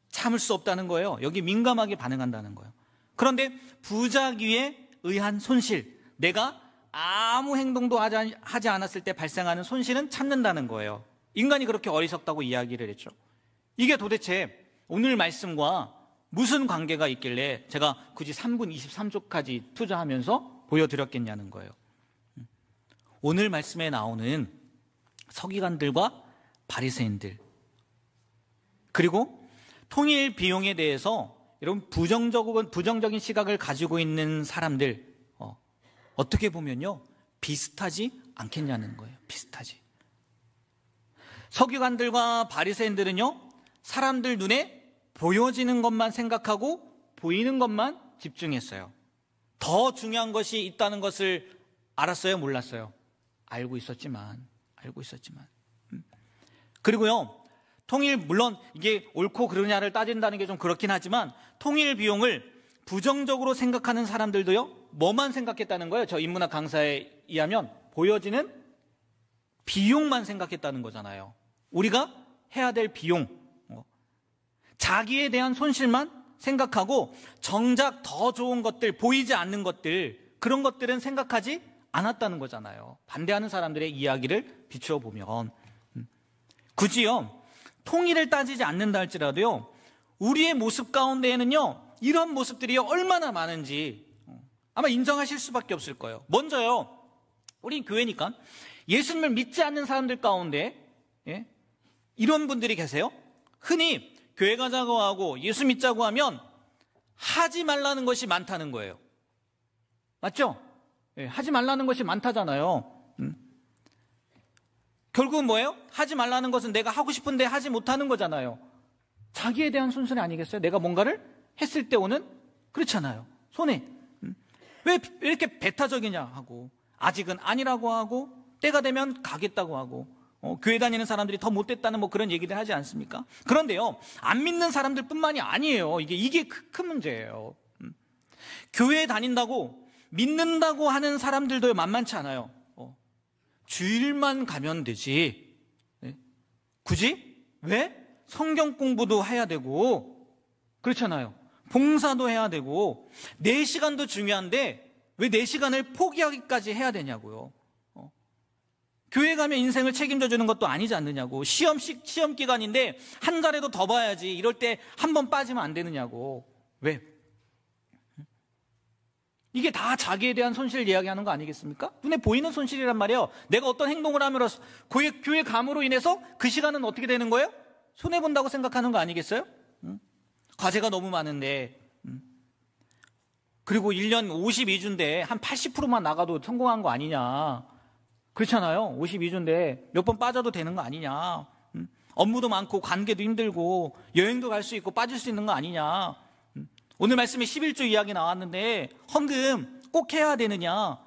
Speaker 1: 참을 수 없다는 거예요. 여기 민감하게 반응한다는 거예요. 그런데 부작위에 의한 손실, 내가 아무 행동도 하지 않았을 때 발생하는 손실은 참는다는 거예요. 인간이 그렇게 어리석다고 이야기를 했죠. 이게 도대체 오늘 말씀과 무슨 관계가 있길래 제가 굳이 3분 23초까지 투자하면서 보여드렸겠냐는 거예요. 오늘 말씀에 나오는 서기관들과 바리새인들, 그리고 통일 비용에 대해서 여러분 부정적인 시각을 가지고 있는 사람들, 어떻게 보면요 비슷하지 않겠냐는 거예요. 비슷하지. 서기관들과 바리새인들은요 사람들 눈에 보여지는 것만 생각하고 보이는 것만 집중했어요. 더 중요한 것이 있다는 것을 알았어요? 몰랐어요? 알고 있었지만. 그리고요 통일, 물론 이게 옳고 그르냐를 따진다는 게 좀 그렇긴 하지만 통일 비용을 부정적으로 생각하는 사람들도요 뭐만 생각했다는 거예요? 저 인문학 강사에 의하면 보여지는 비용만 생각했다는 거잖아요. 우리가 해야 될 비용, 자기에 대한 손실만 생각하고 정작 더 좋은 것들, 보이지 않는 것들, 그런 것들은 생각하지 않았다는 거잖아요. 반대하는 사람들의 이야기를 비추어 보면. 굳이요 통일을 따지지 않는다 할지라도요 우리의 모습 가운데에는요 이런 모습들이 얼마나 많은지 아마 인정하실 수밖에 없을 거예요. 먼저요 우리 교회니까 예수님을 믿지 않는 사람들 가운데 이런 분들이 계세요. 흔히 교회 가자고 하고 예수 믿자고 하면 하지 말라는 것이 많다는 거예요. 맞죠? 하지 말라는 것이 많다잖아요. 결국은 뭐예요? 하지 말라는 것은 내가 하고 싶은데 하지 못하는 거잖아요. 자기에 대한 손실이 아니겠어요? 내가 뭔가를 했을 때 오는, 그렇잖아요, 손해. 왜 이렇게 배타적이냐 하고, 아직은 아니라고 하고, 때가 되면 가겠다고 하고, 교회 다니는 사람들이 더 못됐다는 뭐 그런 얘기들 하지 않습니까? 그런데요 안 믿는 사람들 뿐만이 아니에요. 이게 큰 문제예요. 교회에 다닌다고 믿는다고 하는 사람들도 만만치 않아요. 주일만 가면 되지. 굳이? 왜? 성경 공부도 해야 되고, 그렇잖아요. 봉사도 해야 되고, 4시간도 중요한데 왜 4시간을 포기하기까지 해야 되냐고요. 교회 가면 인생을 책임져 주는 것도 아니지 않느냐고. 시험 기간인데 한 달에도 더 봐야지. 이럴 때 한 번 빠지면 안 되느냐고. 왜? 이게 다 자기에 대한 손실 이야기하는 거 아니겠습니까? 눈에 보이는 손실이란 말이에요. 내가 어떤 행동을 함으로써 교회 감으로 인해서 그 시간은 어떻게 되는 거예요? 손해본다고 생각하는 거 아니겠어요? 과제가 너무 많은데, 그리고 1년 52주인데 한 80%만 나가도 성공한 거 아니냐. 그렇잖아요. 52주인데 몇 번 빠져도 되는 거 아니냐. 업무도 많고 관계도 힘들고 여행도 갈 수 있고 빠질 수 있는 거 아니냐. 오늘 말씀에 11조 이야기 나왔는데 헌금 꼭 해야 되느냐.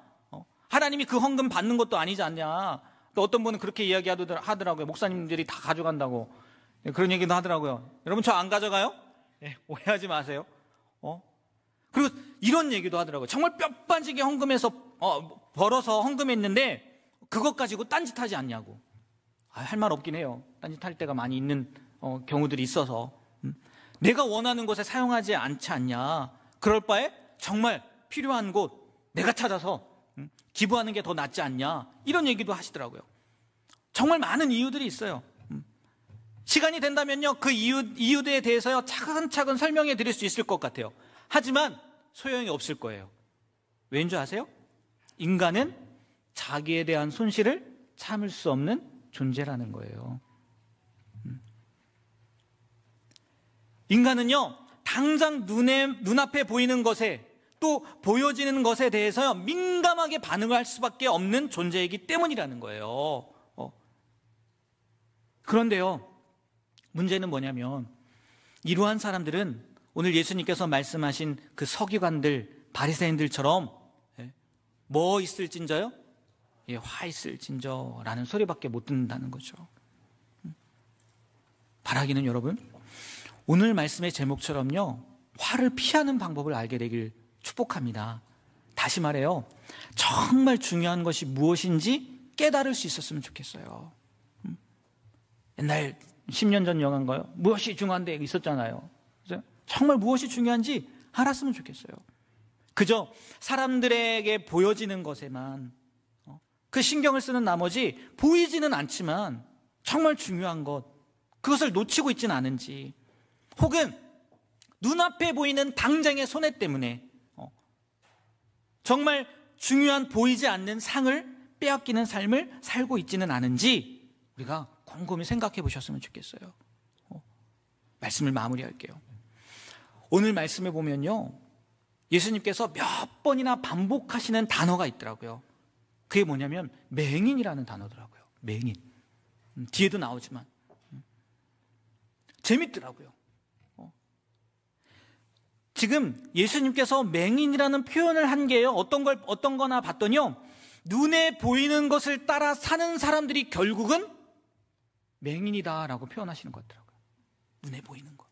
Speaker 1: 하나님이 그 헌금 받는 것도 아니지 않냐. 또 어떤 분은 그렇게 이야기하더라고요. 목사님들이 다 가져간다고. 그런 얘기도 하더라고요. 여러분 저 안 가져가요? 오해하지 마세요. 그리고 이런 얘기도 하더라고요. 정말 뼈 빠지게 헌금해서 벌어서 헌금했는데 그것 가지고 딴짓하지 않냐고. 할 말 없긴 해요. 딴짓할 때가 많이 있는 경우들이 있어서. 내가 원하는 곳에 사용하지 않지 않냐. 그럴 바에 정말 필요한 곳 내가 찾아서 기부하는 게 더 낫지 않냐. 이런 얘기도 하시더라고요. 정말 많은 이유들이 있어요. 시간이 된다면요 그 이유들에 대해서요 차근차근 설명해 드릴 수 있을 것 같아요. 하지만 소용이 없을 거예요. 왜인 줄 아세요? 인간은 자기에 대한 손실을 참을 수 없는 존재라는 거예요. 인간은요 당장 눈앞에 보이는 것에 또 보여지는 것에 대해서요 민감하게 반응을 할 수밖에 없는 존재이기 때문이라는 거예요. 그런데요 문제는 뭐냐면 이러한 사람들은 오늘 예수님께서 말씀하신 그 서기관들, 바리새인들처럼 뭐 있을진저요? 화 있을진저라는 소리밖에 못 듣는다는 거죠. 바라기는 여러분 오늘 말씀의 제목처럼요 화를 피하는 방법을 알게 되길 축복합니다. 다시 말해요 정말 중요한 것이 무엇인지 깨달을 수 있었으면 좋겠어요. 옛날 10년 전 영화인가요? 무엇이 중요한데 있었잖아요. 그래서 정말 무엇이 중요한지 알았으면 좋겠어요. 그저 사람들에게 보여지는 것에만 그 신경을 쓰는 나머지 보이지는 않지만 정말 중요한 것, 그것을 놓치고 있지는 않은지, 혹은 눈앞에 보이는 당장의 손해 때문에 정말 중요한 보이지 않는 상을 빼앗기는 삶을 살고 있지는 않은지 우리가 곰곰이 생각해 보셨으면 좋겠어요. 말씀을 마무리할게요. 오늘 말씀에 보면요, 예수님께서 몇 번이나 반복하시는 단어가 있더라고요. 그게 뭐냐면 맹인이라는 단어더라고요. 맹인. 뒤에도 나오지만 재밌더라고요. 지금 예수님께서 맹인이라는 표현을 한 게요, 어떤 거나 봤더니요, 눈에 보이는 것을 따라 사는 사람들이 결국은 맹인이다라고 표현하시는 것 같더라고요. 눈에 보이는 것.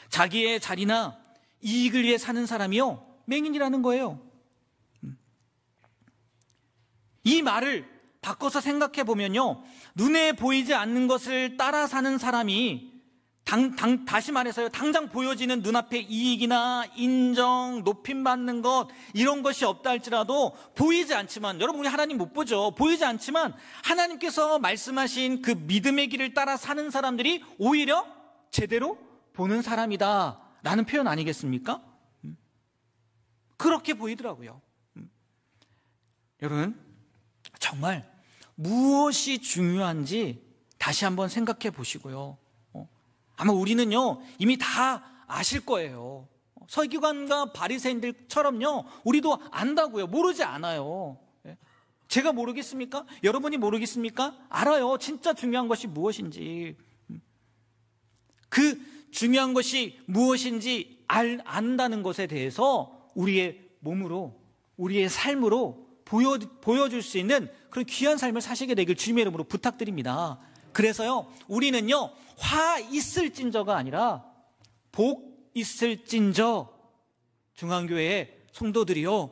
Speaker 1: 자기의 자리나 이익을 위해 사는 사람이요, 맹인이라는 거예요. 이 말을 바꿔서 생각해 보면요, 눈에 보이지 않는 것을 따라 사는 사람이 다시 말해서요, 당장 보여지는 눈앞의 이익이나 인정, 높임받는 것, 이런 것이 없다 할지라도 보이지 않지만, 여러분, 우리 하나님 못 보죠. 보이지 않지만 하나님께서 말씀하신 그 믿음의 길을 따라 사는 사람들이 오히려 제대로 보는 사람이다 라는 표현 아니겠습니까? 그렇게 보이더라고요. 여러분, 정말 무엇이 중요한지 다시 한번 생각해 보시고요, 아마 우리는요 이미 다 아실 거예요. 서기관과 바리새인들처럼요, 우리도 안다고요. 모르지 않아요. 제가 모르겠습니까? 여러분이 모르겠습니까? 알아요. 진짜 중요한 것이 무엇인지. 그 중요한 것이 무엇인지 안다는 것에 대해서 우리의 몸으로, 우리의 삶으로 보여줄 수 있는 그런 귀한 삶을 사시게 되길 주님의 이름으로 부탁드립니다. 그래서요, 우리는요, 화 있을진저가 아니라 복 있을진저, 중앙교회의 성도들이요,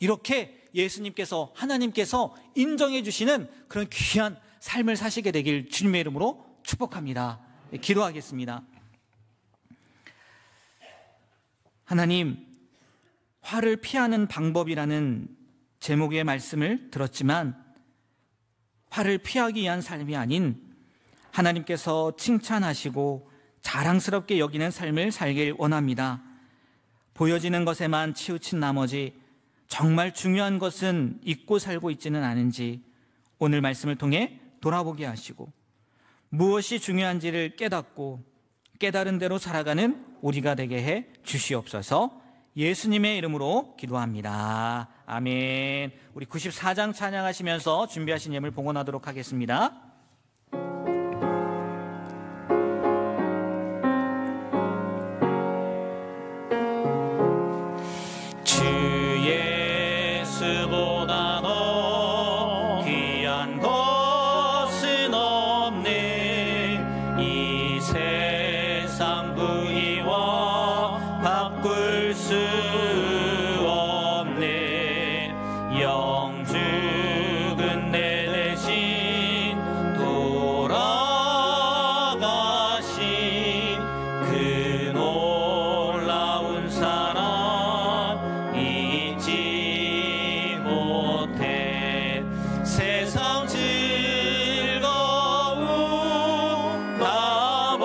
Speaker 1: 이렇게 예수님께서, 하나님께서 인정해 주시는 그런 귀한 삶을 사시게 되길 주님의 이름으로 축복합니다. 네, 기도하겠습니다. 하나님, 화를 피하는 방법이라는 제목의 말씀을 들었지만 화를 피하기 위한 삶이 아닌 하나님께서 칭찬하시고 자랑스럽게 여기는 삶을 살길 원합니다. 보여지는 것에만 치우친 나머지 정말 중요한 것은 잊고 살고 있지는 않은지 오늘 말씀을 통해 돌아보게 하시고 무엇이 중요한지를 깨닫고 깨달은 대로 살아가는 우리가 되게 해 주시옵소서. 예수님의 이름으로 기도합니다. 아멘. 우리 94장 찬양하시면서 준비하신 예물 봉헌하도록 하겠습니다. 주 예수보다 더 귀한 것은 없네. 이 세상 부귀와 바꿀 수 없네. 영죽은 내 대신 돌아가신 그 놀라운 사랑 잊지 못해. 세상 즐거움 다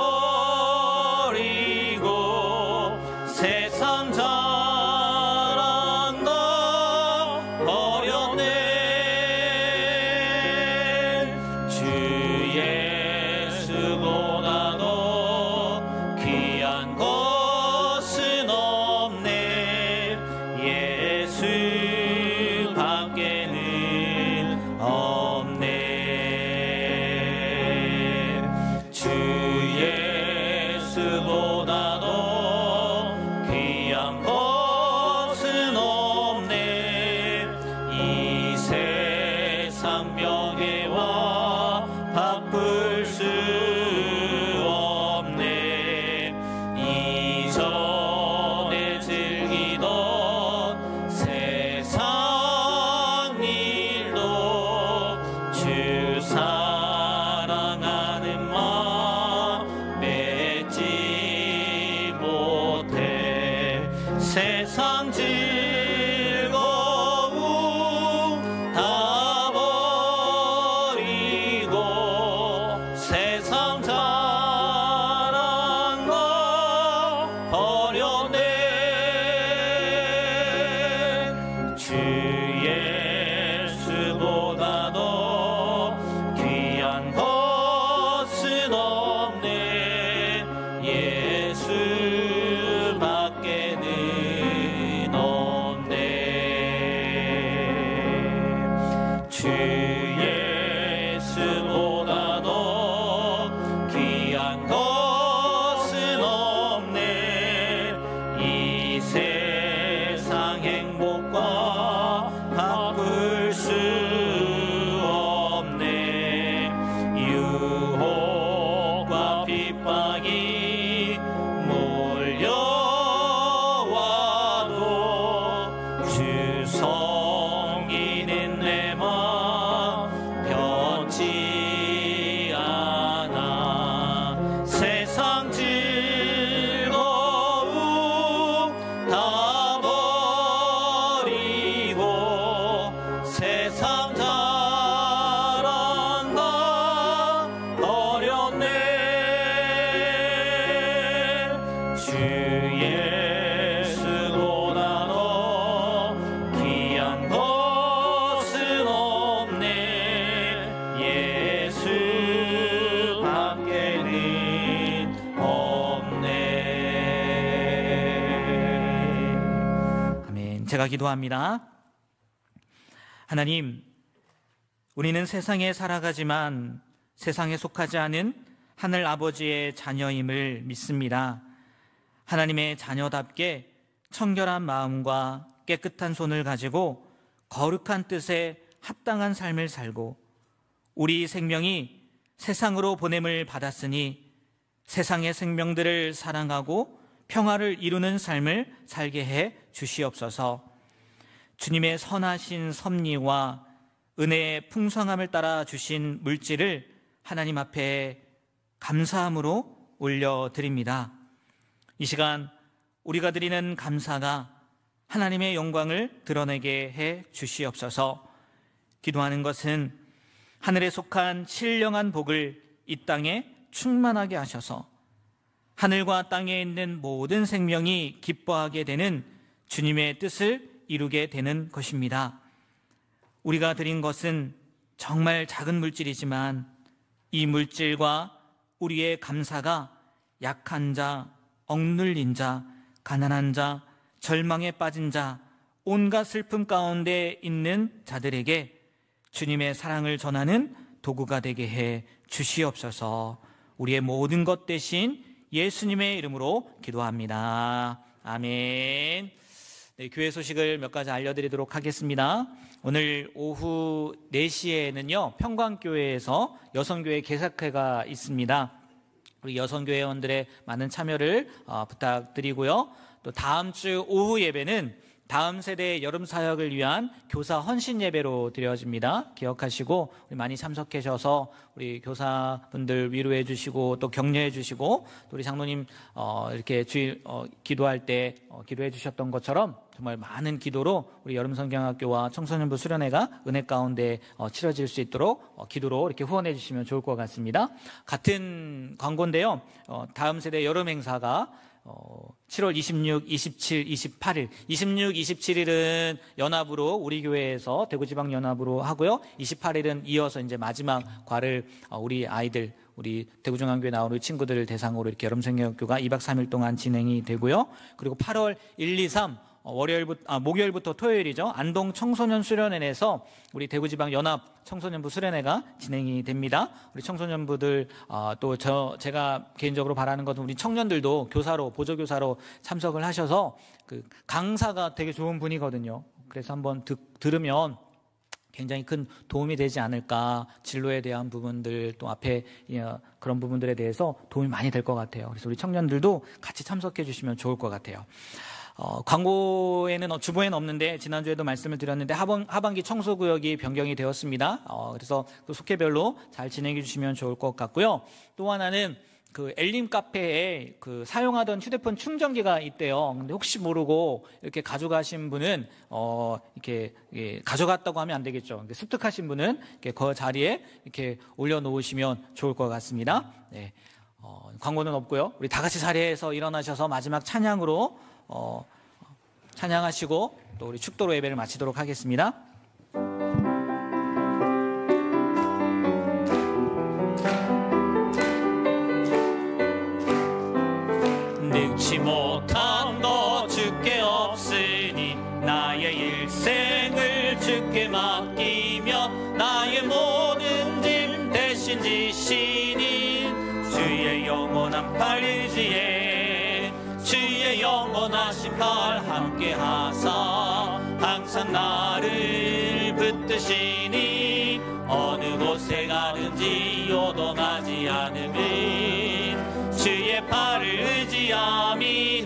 Speaker 1: 버리고 세상 자랑 다 버렸네. 주 예수보다 더 귀한 세상이 몰려와도 주 섬기는 내 맘 변치 않아. 세상 즐거움 다 버리고 세상 자랑 다 버렸네. 주 예수보다 더 귀한 것은 없네. 예수 밖에는 없네. 아멘. 제가 기도합니다. 하나님, 우리는 세상에 살아가지만 세상에 속하지 않은 하늘 아버지의 자녀임을 믿습니다. 하나님의 자녀답게 청결한 마음과 깨끗한 손을 가지고 거룩한 뜻에 합당한 삶을 살고 우리 생명이 세상으로 보냄을 받았으니 세상의 생명들을 사랑하고 평화를 이루는 삶을 살게 해 주시옵소서. 주님의 선하신 섭리와 은혜의 풍성함을 따라 주신 물질을 하나님 앞에 감사함으로 올려드립니다. 이 시간 우리가 드리는 감사가 하나님의 영광을 드러내게 해 주시옵소서. 기도하는 것은 하늘에 속한 신령한 복을 이 땅에 충만하게 하셔서 하늘과 땅에 있는 모든 생명이 기뻐하게 되는 주님의 뜻을 이루게 되는 것입니다. 우리가 드린 것은 정말 작은 물질이지만 이 물질과 우리의 감사가 약한 자, 억눌린 자, 가난한 자, 절망에 빠진 자, 온갖 슬픔 가운데 있는 자들에게 주님의 사랑을 전하는 도구가 되게 해 주시옵소서. 우리의 모든 것 대신 예수님의 이름으로 기도합니다. 아멘. 네, 교회 소식을 몇 가지 알려드리도록 하겠습니다. 오늘 오후 4시에는요 평광교회에서 여성교회 개석회가 있습니다. 우리 여성교회원들의 많은 참여를 부탁드리고요. 또 다음 주 오후 예배는 다음 세대의 여름 사역을 위한 교사 헌신 예배로 드려집니다. 기억하시고 우리 많이 참석하셔서 우리 교사분들 위로해 주시고 또 격려해 주시고 또 우리 장로님 이렇게 주일 기도할 때 기도해 주셨던 것처럼 정말 많은 기도로 우리 여름 성경학교와 청소년부 수련회가 은혜 가운데 치러질 수 있도록 기도로 이렇게 후원해 주시면 좋을 것 같습니다. 같은 광고인데요. 다음 세대 여름 행사가 7월 26, 27, 28일 26, 27일은 연합으로 우리 교회에서 대구지방연합으로 하고요. 28일은 이어서 이제 마지막 과를 우리 아이들 우리 대구중앙교회 나오는 친구들을 대상으로 이렇게 여름성경학교가 2박 3일 동안 진행이 되고요. 그리고 8월 1, 2, 3 목요일부터 토요일이죠. 안동 청소년 수련회에서 우리 대구지방 연합 청소년부 수련회가 진행이 됩니다. 우리 청소년부들 또 제가 개인적으로 바라는 것은 우리 청년들도 교사로 보조교사로 참석을 하셔서 그 강사가 되게 좋은 분이거든요. 그래서 한번 들으면 굉장히 큰 도움이 되지 않을까. 진로에 대한 부분들 또 앞에 그런 부분들에 대해서 도움이 많이 될 것 같아요. 그래서 우리 청년들도 같이 참석해 주시면 좋을 것 같아요. 광고에는 주보에는 없는데 지난주에도 말씀을 드렸는데 하반기 청소구역이 변경이 되었습니다. 그래서 그 속해별로 잘 진행해 주시면 좋을 것 같고요. 또 하나는 그 엘림 카페에 그 사용하던 휴대폰 충전기가 있대요. 근데 혹시 모르고 이렇게 가져가신 분은 이렇게 가져갔다고 하면 안 되겠죠. 습득하신 분은 이렇게 그 자리에 이렇게 올려놓으시면 좋을 것 같습니다. 네. 광고는 없고요. 우리 다 같이 자리에서 일어나셔서 마지막 찬양으로 찬양하시고 또 우리 축도로 예배를 마치도록 하겠습니다. 늙지 못한 것 주께 없으니 나의 일생을 주께 맡기며 나의 모든 짐 대신 지시니 주의 영원한 팔 의지에 주의 영원하신 팔 함께 하사 항상 나를 붙드시니 어느 곳에 가든지 요동하지 않음은 주의 주의 팔을 의지함이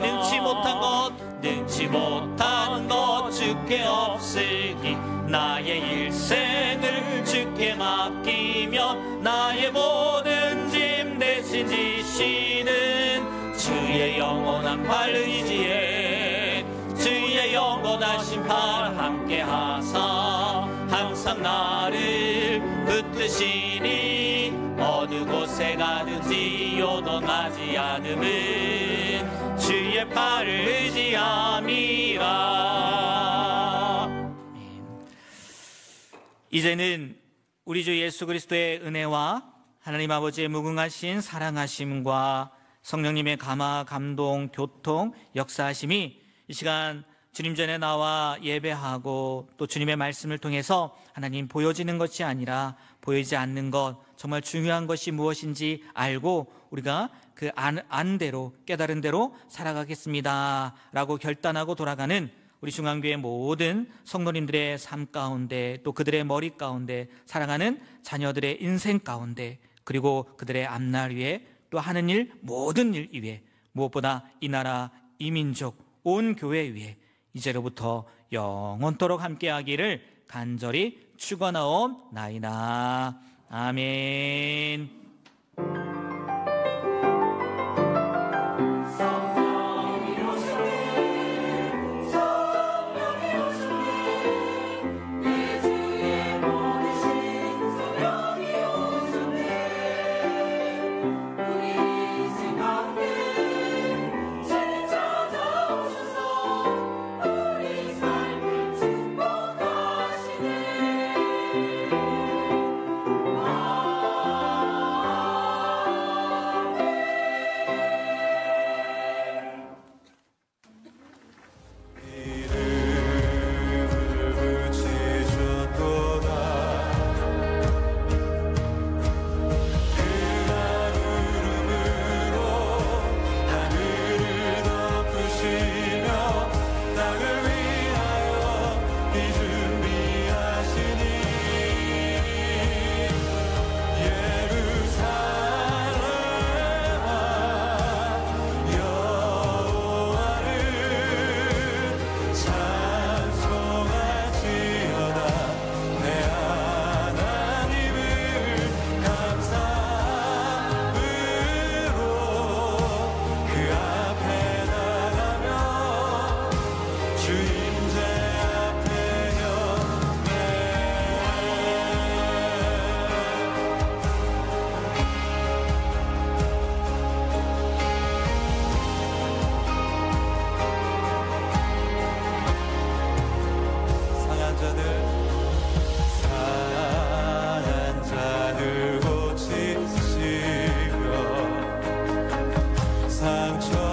Speaker 1: 능치 못한 것 주께 없으니 나의 일생을 주께 맡기며 나의 모든 짐 대신 지시는 주의 영원한 팔 의지에 주의 영원하신 팔 함께 하사 항상 나를 붙드시니 어느 곳에 가든지 요동하지 않음은 주의 팔을 의지함이라. 이제는 우리 주 예수 그리스도의 은혜와 하나님 아버지의 무궁하신 사랑하심과 성령님의 감화, 감동, 교통, 역사하심이 이 시간 주님 전에 나와 예배하고 또 주님의 말씀을 통해서 하나님 보여지는 것이 아니라 보이지 않는 것, 정말 중요한 것이 무엇인지 알고 우리가 그 안대로 깨달은 대로 살아가겠습니다 라고 결단하고 돌아가는 우리 중앙교회 모든 성도님들의 삶 가운데 또 그들의 머리 가운데 살아가는 자녀들의 인생 가운데 그리고 그들의 앞날 위에 또 하는 일 모든 일 위에 무엇보다 이 나라 이 민족 온 교회 위에 이제로부터 영원토록 함께하기를 간절히 축원하옵나이다. 아멘. 상처